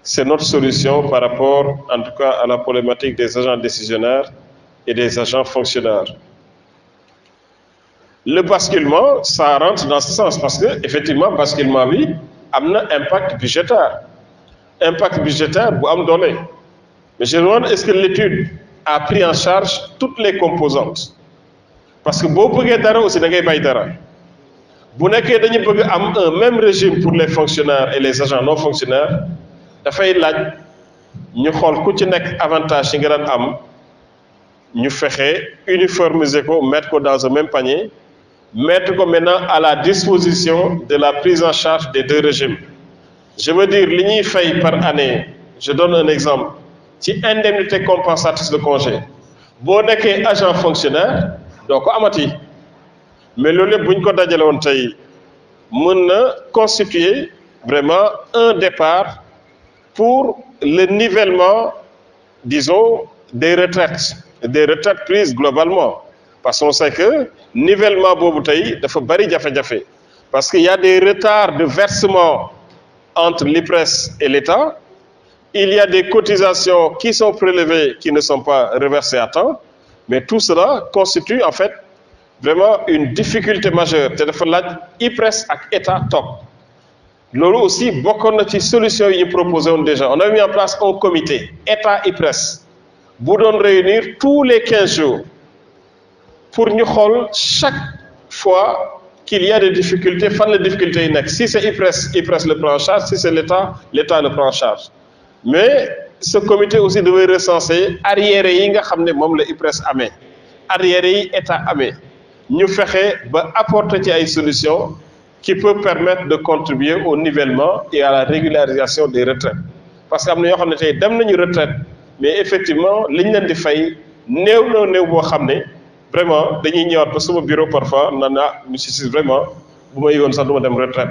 C'est notre solution par rapport, en tout cas, à la problématique des agents décisionnaires et des agents fonctionnaires. Le basculement, ça rentre dans ce sens parce que, effectivement, basculement, oui, a un impact budgétaire. Impact budgétaire, mais je me demande, est-ce que l'étude a pris en charge toutes les composantes? Parce que si vous voulez dara aussi, vous avez dara. Si vous voulez un même régime pour les fonctionnaires et les agents non fonctionnaires, dafay laaj ñu xool ku ci nekk avantage yi nga daan am ñu fexe uniformiser ko mettre ko dans un même panier mettre ko maintenant à la disposition de la prise en charge des deux régimes. Je veux dire li ñuy fay par année, je donne un exemple ci indemnité compensatrice de congé boo nekkee agent fonctionnaire doo ko amati mais loolu lépp bu ñu ko dajale woon tey mën na constituer vraiment un départ pour le nivellement, disons, des retraites prises globalement. Parce qu'on sait que nivellement bobu dafa bari jafé-jafé parce qu'il y a des retards de versement entre l'IPRES et l'État. Il y a des cotisations qui sont prélevées qui ne sont pas reversées à temps, mais tout cela constitue en fait vraiment une difficulté majeure. C'est dafa laaj IPRES ak État top. Lolo aussi, beaucoup de solutions que nous proposons déjà. On a mis en place un comité, État-IPRES, pour nous réunir tous les 15 jours pour nous voir chaque fois qu'il y a des difficultés, faire les difficultés. Si c'est IPRES, IPRES le prend en charge. Si c'est l'État, l'État le prend en charge. Mais ce comité aussi devait recenser arriérés yi nga xamné mom la IPRES amé, arriérés yi État amé. Ñu fexé ba apporter ci ay solutions qui peut permettre de contribuer au nivellement et à la régularisation des retraites. Parce que nous avons des retraites, mais effectivement, ce qu'on di fay vraiment, dañuy ñëwaat ba sama bureau parfois, monsieur vraiment, bu ma yëgoon sax duma dem retraite.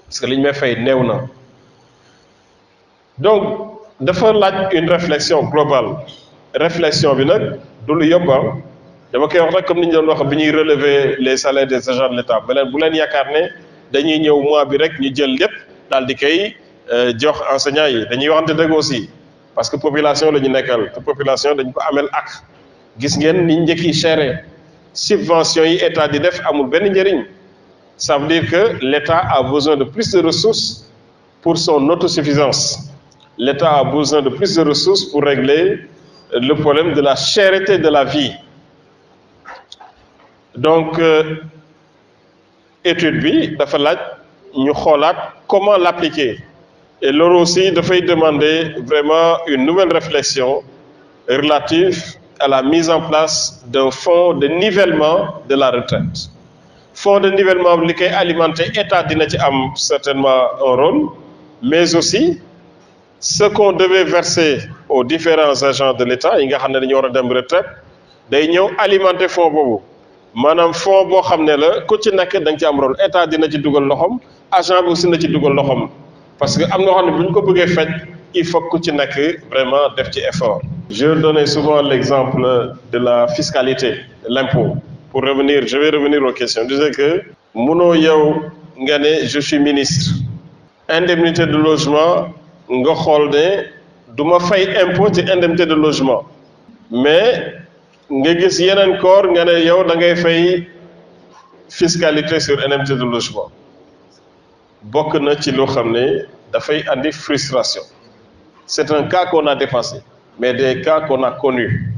Parce que li ñu may fay néew na. Donc, dafa laaj une réflexion globale. Réflexion bi nag du lu yomb dama koy wax rek comme ni ñu doon wax bi ñuy relever les salaires des agents de l'État bu leen yaakaar ne dañuy ñëw mois bi rek ñu jël lépp daal di koy jox enseignants yi dañuy waxante dëgg aussi parce que population la ñu nekkal te population dañ ko amel ak gis ngeen ni njëkk yi chéré subventions yi État di def amul benn njëriñ. Ça veut dire que l'État a besoin de plus de ressources pour son autosuffisance. L'État a besoin de plus de ressources pour régler le problème de la cherté de la vie. Donc, étude bi dafa laaj ñu xoolaat comment l'appliquer et loolu aussi dafay demander vraiment une nouvelle réflexion relative à la mise en place d'un fonds de nivellement de la retraite. Fonds de nivellement li koy alimenter État dina ci am certainement un rôle, mais aussi ce qu'on devait verser aux différents agents de l'État yi nga xam ne dañu war a dem retraite day ñëw alimenter fonds boobu. Manam fonds bo xamné la ku ci nek dang ci am rôle État dina ci dugal loxom agent bi aussi na ci dugal loxoom parce que am na xam ne bu ñu ko bëggee faj il faut que ci nekk vraiment def ci effort. Je donnais souvent l'exemple de la fiscalité, de l'impôt. Pour revenir, je vais revenir aux questions. Je disais que mënoo yow nga ne je suis ministre indemnité de logement nga xool ne du ma fay impôt ci indemnité de logement mais nga gis yeneen corps nga ne yow da ngay fay fiscalité sur indemnité de logement bokk na ci loo xam ne dafay andi frustration. C'est un cas qu'on a dépassé mais des cas qu'on a connus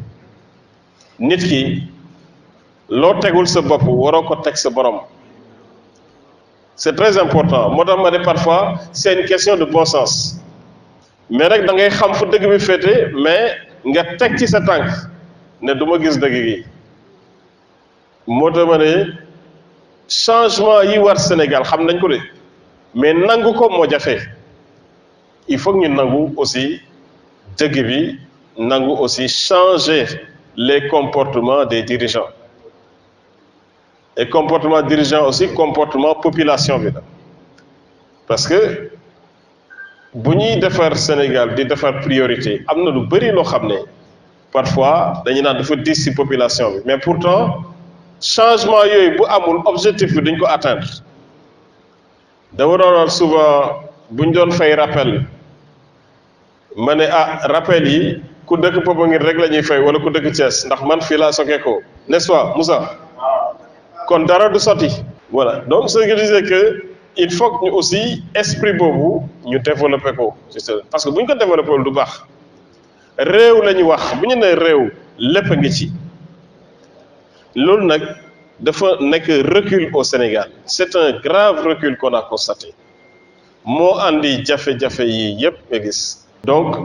nit ki loo tegul sa bopp waroo ko teg sa borom. C'est très important moo tax ma ne parfois c'est une question de bon sens mais rek da ngay xam fu dëgg bi féete mais nga teg ci sa tànk ne du ma gis dëgg gi moo tax ma ne changement yi war Sénégal xam nañ ko de mais nangu ko moo jafe il faut que ñu nangu aussi dëgg bi nangu aussi changer les comportements des dirigeants. Et comportement dirigeant aussi comportement population bi la parce que bu ñuy defar Sénégal di defar priorité am na lu bëri loo xam ne parfois dañu naan dafa diis ci population bi mais pourtant changement yooyu bu amul objectif bi duñ ko atteindre. dama doon souvent bu ñu doon fay rappel ma ne rappel yi ku dëkk Popenguine rek la ñuy fay wala ku dëkk Thiès ndax man fii laa sokkee ko n'est-ce pas Moussa. kon dara du sotti voilà donc ce que je disais que il faut que ñu aussi esprit boobu ñu développer ko parce que bu ñu ko développer du baax réew la ñu wax bu ñu nee réew lépp a ngi ci loolu nag dafa nekk recul au Sénégal c'est un grave recul qu'on a constaté moo andi jafe-jafe yi yépp nga gis donc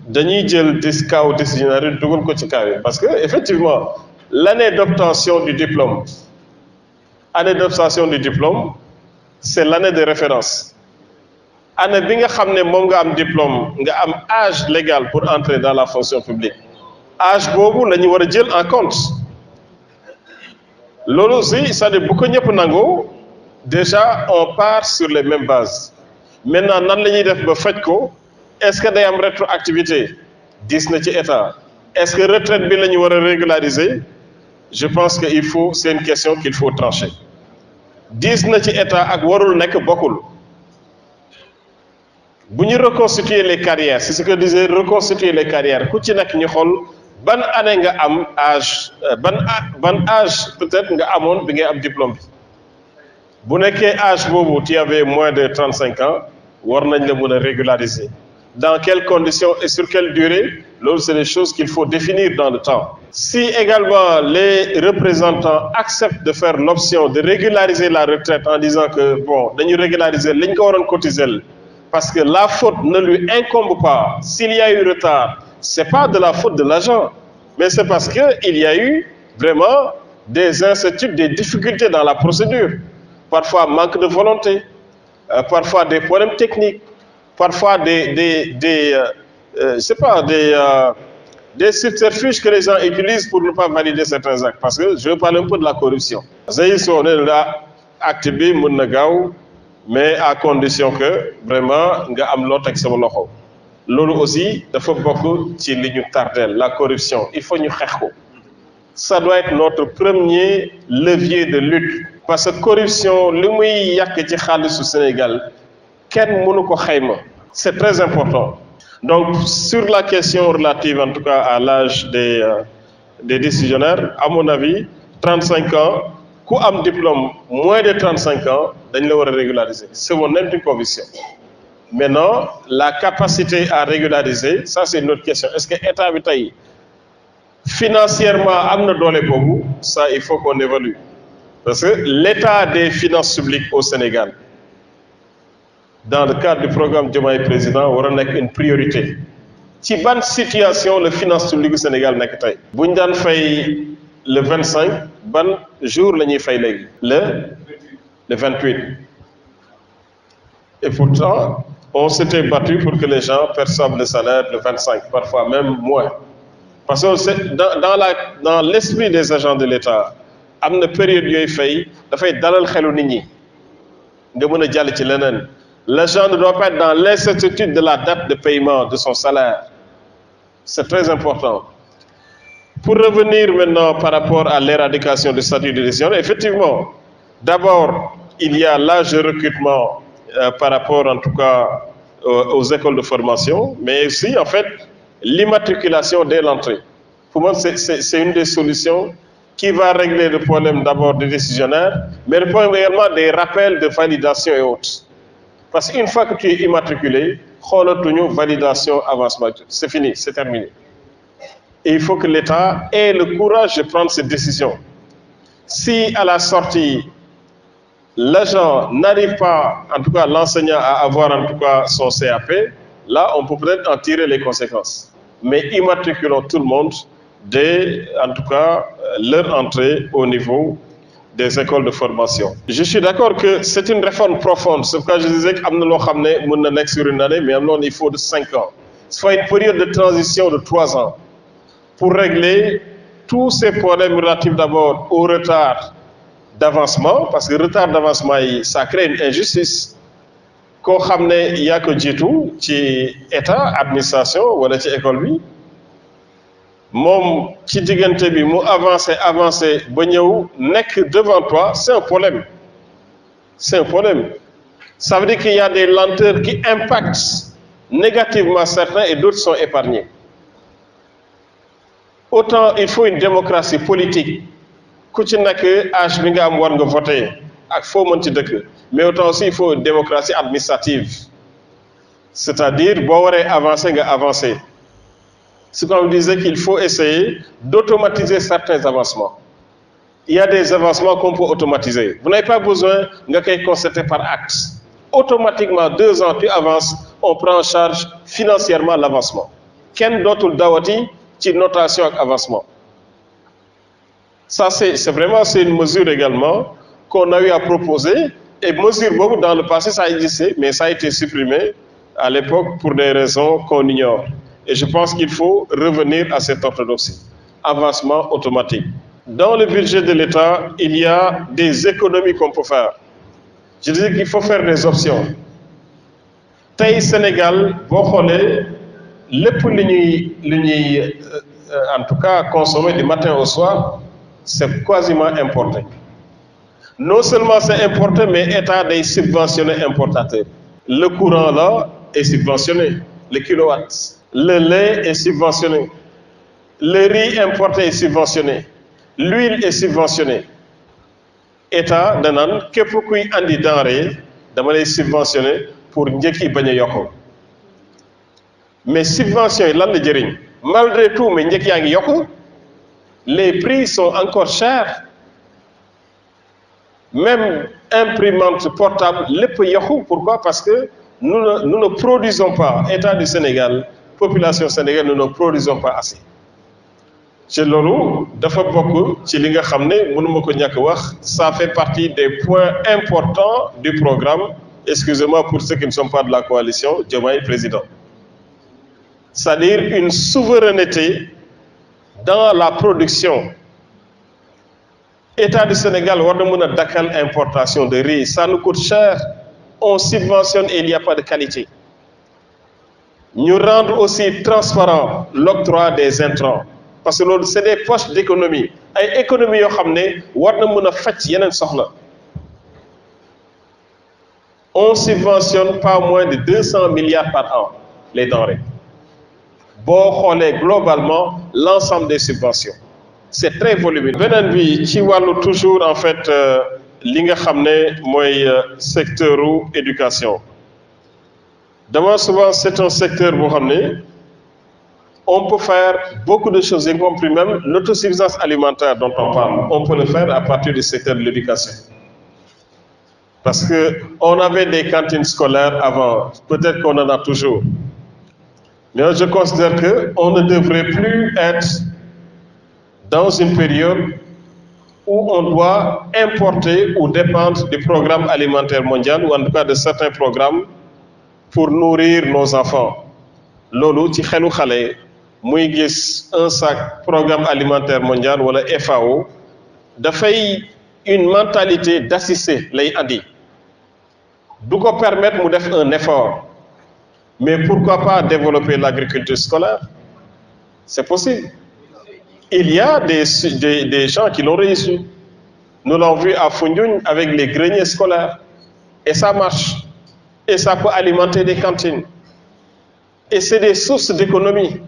dañuy jël kaw décisionnaire dugal ko ci kaw yi parce que effectivement l'année d'obtention du diplôme année d'obtention du diplôme c'est l'année de référence année bi nga xam ne moom nga am diplôme nga am âge légal pour entrer dans la fonction publique âge boobu la ñu war a jël en compte loolu aussi c'est-à-dire bu ko ñëpp nangoo déjà on part sur les mêmes bases maintenant nan la ñuy def ba faj ko est-ce que day am rétroactivité dis na ci état est-ce que retraite bi la ñu war a régulariser je pense que il faut c'est une question qu'il faut trancher dis na ci état ak warul nekk bokkul bu ñu reconstituer les carrières c'est ce que disait reconstituer les carrières ku ci nekk ñu xool ban année nga am âge ban âge peut-être nga amoon bi ngay am diplôme bi bu nekkee âge boobu tu avais moins de 35 ans war nañ la mën a régulariser dans quelles conditions et sur quelle durée loolu c'est des choses qu'il faut définir dans le temps. Si également les représentants acceptent de faire l'option de régulariser la retraite en disant que bon dañu régulariser liñ ko waroon cotiser parce que la faute ne lui incombe pas s'il y a eu retard c'est pas de la faute de l'agent mais c'est parce que il y a eu vraiment des incertitudes, des difficultés dans la procédure, parfois manque de volonté, parfois des problèmes techniques, parfois des subterfuges que les gens utilisent pour ne pas valider certains actes. Parce que je veux parler un peu de la corruption. Acte bi mën na gaaw mais à condition que vraiment nga am loo teg sama loxo loolu aussi dafa bokk ci li ñu tardeel la corruption il faut ñu xeex ko ça doit être notre premier levier de lutte parce que corruption li muy yàq ci xaalisu Sénégal kenn mënu ko xayma c'est très important. Donc sur la question relative en tout cas à l'âge des décisionnaires à mon avis 35 ans ku am diplôme moins de 35 ans dañ la war a régulariser c'est mon intime conviction. Maintenant la capacité à régulariser ça c'est une autre question est-ce que état bi tey financièrement am na doole boobu ça il faut qu'on évalue parce que l'état des finances publiques au Sénégal dans le cadre du programme Diomaye Président war a nekk une priorité ci ban situation le finance publique du Sénégal nekk tey bu ñu daan fay le 25 ban jour la ñuy fay léegi le 28 et pourtant on s'était battu pour que les gens perçoivent le salaire le 25 parfois même moins parce que c'est dans l'esprit des agents de l'État am na période yooyu fay dafay dalal xelu nit ñi L'agent ne doit pas être dans l'incertitude de la date de paiement de son salaire. C'est très important. Pour revenir maintenant par rapport à l'éradication du statut de décisionnaire, effectivement, d'abord, il y a l'âge de recrutement par rapport en tout cas aux écoles de formation, mais aussi en fait l'immatriculation dès l'entrée. Pour moi, c'est une des solutions qui va régler le problème d'abord des décisionnaires, mais le problème également des rappels de validation et autres. Parce qu'une fois que tu es immatriculé, validation, avancement, c'est fini, c'est terminé. Et il faut que l'État ait le courage de prendre cette décision. Si à la sortie, l'agent n'arrive pas, en tout cas l'enseignant, à avoir en tout cas son CAP, là on peut peut-être en tirer les conséquences. Mais immatriculons tout le monde dès, en tout cas, leur entrée au niveau des écoles de formation. Je suis d'accord que c'est une réforme profonde. C'est pourquoi je disais qu'il y a sur une année, mais il faut de 5 ans. Il faut une période de transition de 3 ans pour régler tous ces problèmes relatifs d'abord au retard d'avancement, parce que le retard d'avancement, ça crée une injustice. Qu'on il y a que jitu ci état administration wala ci école bi mom ci digënté bi mu avancer ba ñëw nek devant toi, c'est un problème. C'est un problème. Ça veut dire qu'il y a des lenteurs qui impactent négativement certains et d'autres sont épargnés. Autant il faut une démocratie politique. Ku ci nek âge bi nga am war nga voter ak fo mën ci dëkk. Mais autant aussi il faut une démocratie administrative. C'est-à-dire bo waré avancer. C'est comme je disais qu'il faut essayer d'automatiser certains avancements. Il y a des avancements qu'on peut automatiser. Vous n'avez pas besoin de constater par acte. Automatiquement, 2 ans, tu avances, on prend en charge financièrement l'avancement. Ken dotul dawati ci notation ak avancement. Ça, c'est vraiment une mesure également qu'on a eu à proposer. Et mesure beaucoup dans le passé, ça existait, mais ça a été supprimé à l'époque pour des raisons qu'on ignore. Et je pense qu'il faut revenir à cette orthodoxie. Avancement automatique. Dans le budget de l'État, il y a des économies qu'on peut faire. Je dis qu'il faut faire des options. Tay Sénégal, boo xoolee lépp en tout cas consommer du matin au soir, c'est quasiment importé. Non seulement c'est importé, mais l'État est subventionné importateur. Le courant là est subventionné, les kilowatts. Le lait est subventionné. Le riz importé est subventionné. L'huile est subventionnée. État danan képp kuy andi denrée dama lay subventionné pour njëkk yi bañ a yokk. Mais subvention yi lan la jëriñ? Malgré tout mais njëkk yaa ngi yokk. Les prix sont encore chers. Même imprimante portable lépp yokku. Pourquoi? Parce que nous ne produisons pas. État du Sénégal, population sénégalaise, nous ne produisons pas assez. Ci lolu dafa bokk ci li nga xamné mënuma ko ñak wax, ça fait partie des points importants du programme. Excusez-moi pour ceux qui ne sont pas de la coalition, Diomaye président. C'est-à-dire une souveraineté dans la production. État du Sénégal war na mëna dakal importation de riz, ça nous coûte cher. On subventionne et il n'y a pas de qualité. Nous rendre aussi transparent l'octroi des intrants. Parce que c'est des poches d'économie. Une économie qui on subventionne pas moins de 200 milliards par an les denrées. Bon, on est globalement l'ensemble des subventions. C'est très volumineux. Benen bi ci walu toujours en fait li nga xamné moy secteur éducation. D'abord souvent c'est un secteur bo xamné on peut faire beaucoup de choses, y compris même l'autosuffisance alimentaire dont on parle. On peut le faire à partir du secteur de l'éducation. Parce qu'on avait des cantines scolaires avant, peut-être qu'on en a toujours. Mais je considère qu'on ne devrait plus être dans une période où on doit importer ou dépendre du programme alimentaire mondial, ou en tout cas de certains programmes, pour nourrir nos enfants. Lolo, ci xelu xalé muy gis un sac programme alimentaire mondial wala FAO dafay une mentalité d'assister lay andi du ko permettre mu def un effort. Mais pourquoi pas développer l'agriculture scolaire? C'est possible. Il y a des gens qui l'ont réussi. Nous l'avons vu à Foundiougne avec les greniers scolaires. Et ça marche. Et ça peut alimenter des cantines. Et c'est des sources d'économie.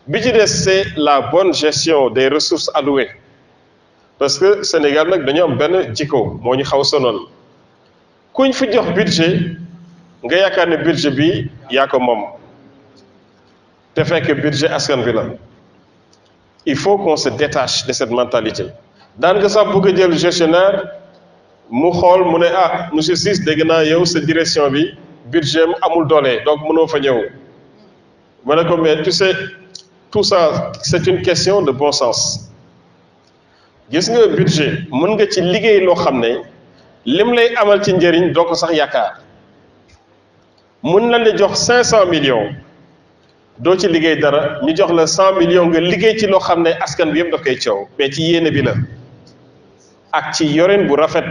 Budget, c'est la bonne gestion des ressources allouées. Parce que le Sénégal, nous avons un jiko, nous avons un budget. Nga yaakaar ne budget bi yaa ko moom te fekk budget askan bi la il faut qu'on se détache de cette mentalité daan nga sax bëgg a jël gestionnaire mu xool mu ne ah monsieur Ciss dégg naa yow sa direction bi budget amul doole donc mënoo fa ñëw ma ne ko mais tu sais tout ça c'est une question de bon sens gis nga budget mën nga ci liggéey loo xam ne lim lay amal ci njëriñ doo ko sax yaakaar mën na la jox 500 millions doo ci liggéey dara ñu jox la 100 millions nga liggéey ci loo xam ne askan bi yëpp daf koy coow mais ci yéene bi la ak ci yorin bu rafet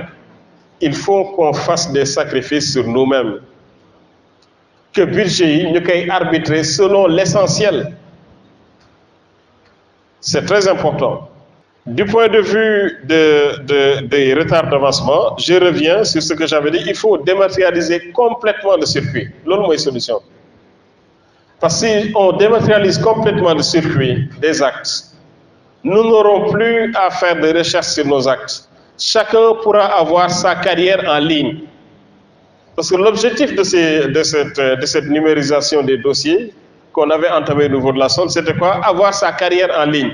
il faut qu'on fasse des sacrifices sur nous-mêmes que budget yi ñu koy arbitrer selon l'essentiel c'est très important. Du point de vue des retards d'avancement, je reviens sur ce que j'avais dit, il faut dématérialiser complètement le circuit. C'est la solution. Parce que si on dématérialise complètement le circuit des actes, nous n'aurons plus à faire de recherche sur nos actes. Chacun pourra avoir sa carrière en ligne. Parce que l'objectif de cette numérisation des dossiers qu'on avait entamé au niveau de la SOL, c'était quoi? Avoir sa carrière en ligne.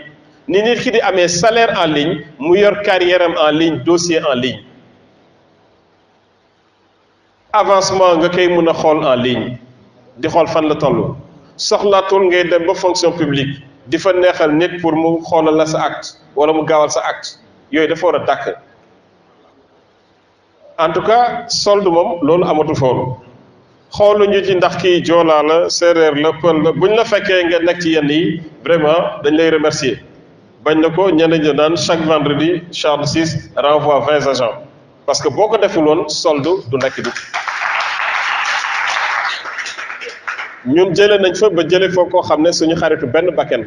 Ni nit ki di amee salaire en ligne mu yor carrière en ligne dossier en ligne avancement nga koy mën a xool en ligne di xool fan la toll soxlaatul ngay dem ba fonction publique di fa neexal nit pour mu xoolal la sa acte wala mu gaawal sa acte yooyu dafa war a dàkk en tout cas solde moom loolu amatu foolu xooluñu ci ndax kii joolaa la séeréer la pël la buñ la fekkee nga nekk ci yenn yi vraiment dañ lay remercier bañ na ko ñeneen ñi naan chaque vendredi Charles Ciss renvoie 20 agents parce que boo ko deful woon solde du nekk du ñun jëlee nañ fa ba jëlee foo koo xam ne suñu xaritu benn bakken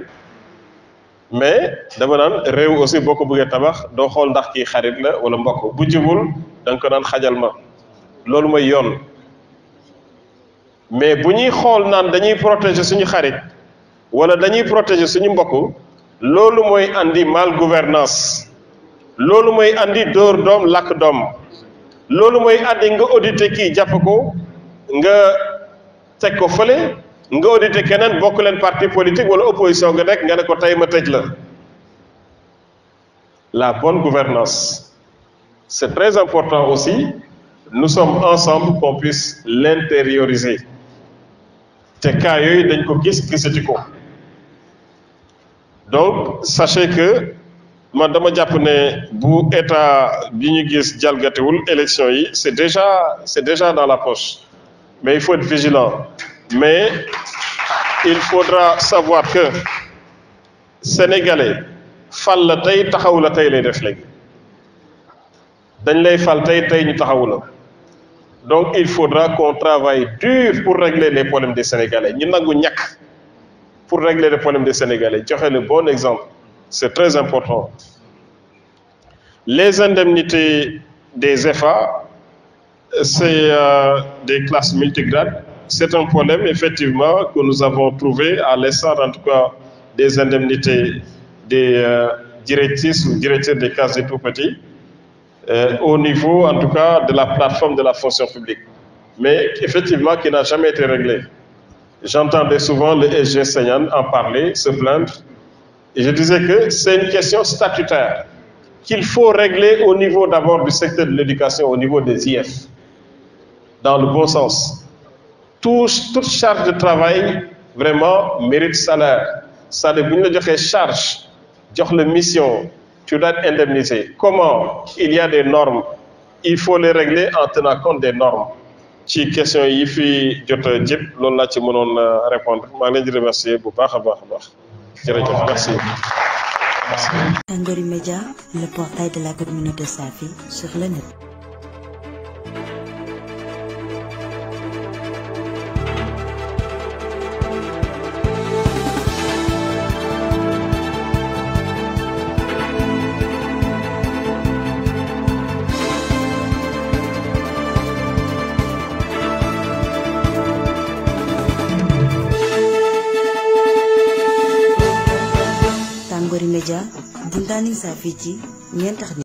mais dama naan réew aussi boo ko bëggee tabax doo xool ndax kii xarit la wala mbokk bu jubul da nga ko naan xajal ma loolu mooy yoon mais bu ñuy xool naan dañuy protéger suñu xarit wala dañuy protéger suñu mbokk loolu mooy andi mal gouvernance loolu mooy andi dóor doom lakk doom loolu mooy andi nga audité kii jàpp ko nga teg ko fële nga audité keneen bokk leen parti politique wala opposition nga nekk nga ne ko tey ma tëj la la bonne gouvernance c'est très important aussi nous sommes ensemble qu'on puisse l'intérioriser te cas yooyu dañ ko gisati ko donc sachez que man dama jàpp ne bu état bi ñu gis jalgatiwul élection yi c'est déjà dans la poche mais il faut être vigilant mais il faudra savoir que sénégalais fal la tey taxaw la tey lay def léegi dañ lay fal tey ñu taxaw la donc il faudra qu'on travaille dur pour régler les problèmes des sénégalais ñu nangu ñàkk pour régler les problèmes des sénégalais joxe le bon exemple c'est très important les indemnités des EFA c'est des classes multigrades c'est un problème effectivement que nous avons trouvé à l'instar en tout cas des indemnités des directrices ou directeurs des classes des tout-petits au niveau en tout cas de la plateforme de la fonction publique mais effectivement qui n'a jamais été réglé. J'entendais souvent le SG Seyane en parler, se plaindre et je disais que c'est une question statutaire qu'il faut régler au niveau d'abord du secteur de l'éducation, au niveau des IF dans le bon sens. Toute charge de travail vraiment mérite salaire. Ça de bu ñu la joxee charge jox la mission tu dois être indemnisé. Comment? Il y a des normes. Il faut les régler en tenant compte des normes. ci question yi fi jot a jëpp loolu laa ci mënoon répondre maa ngi leen di remercier bu baax a baax jërëjëf merci. Tangori Média, le portail de la communauté Safi sur le net. Média Bundani Safety ñeent tax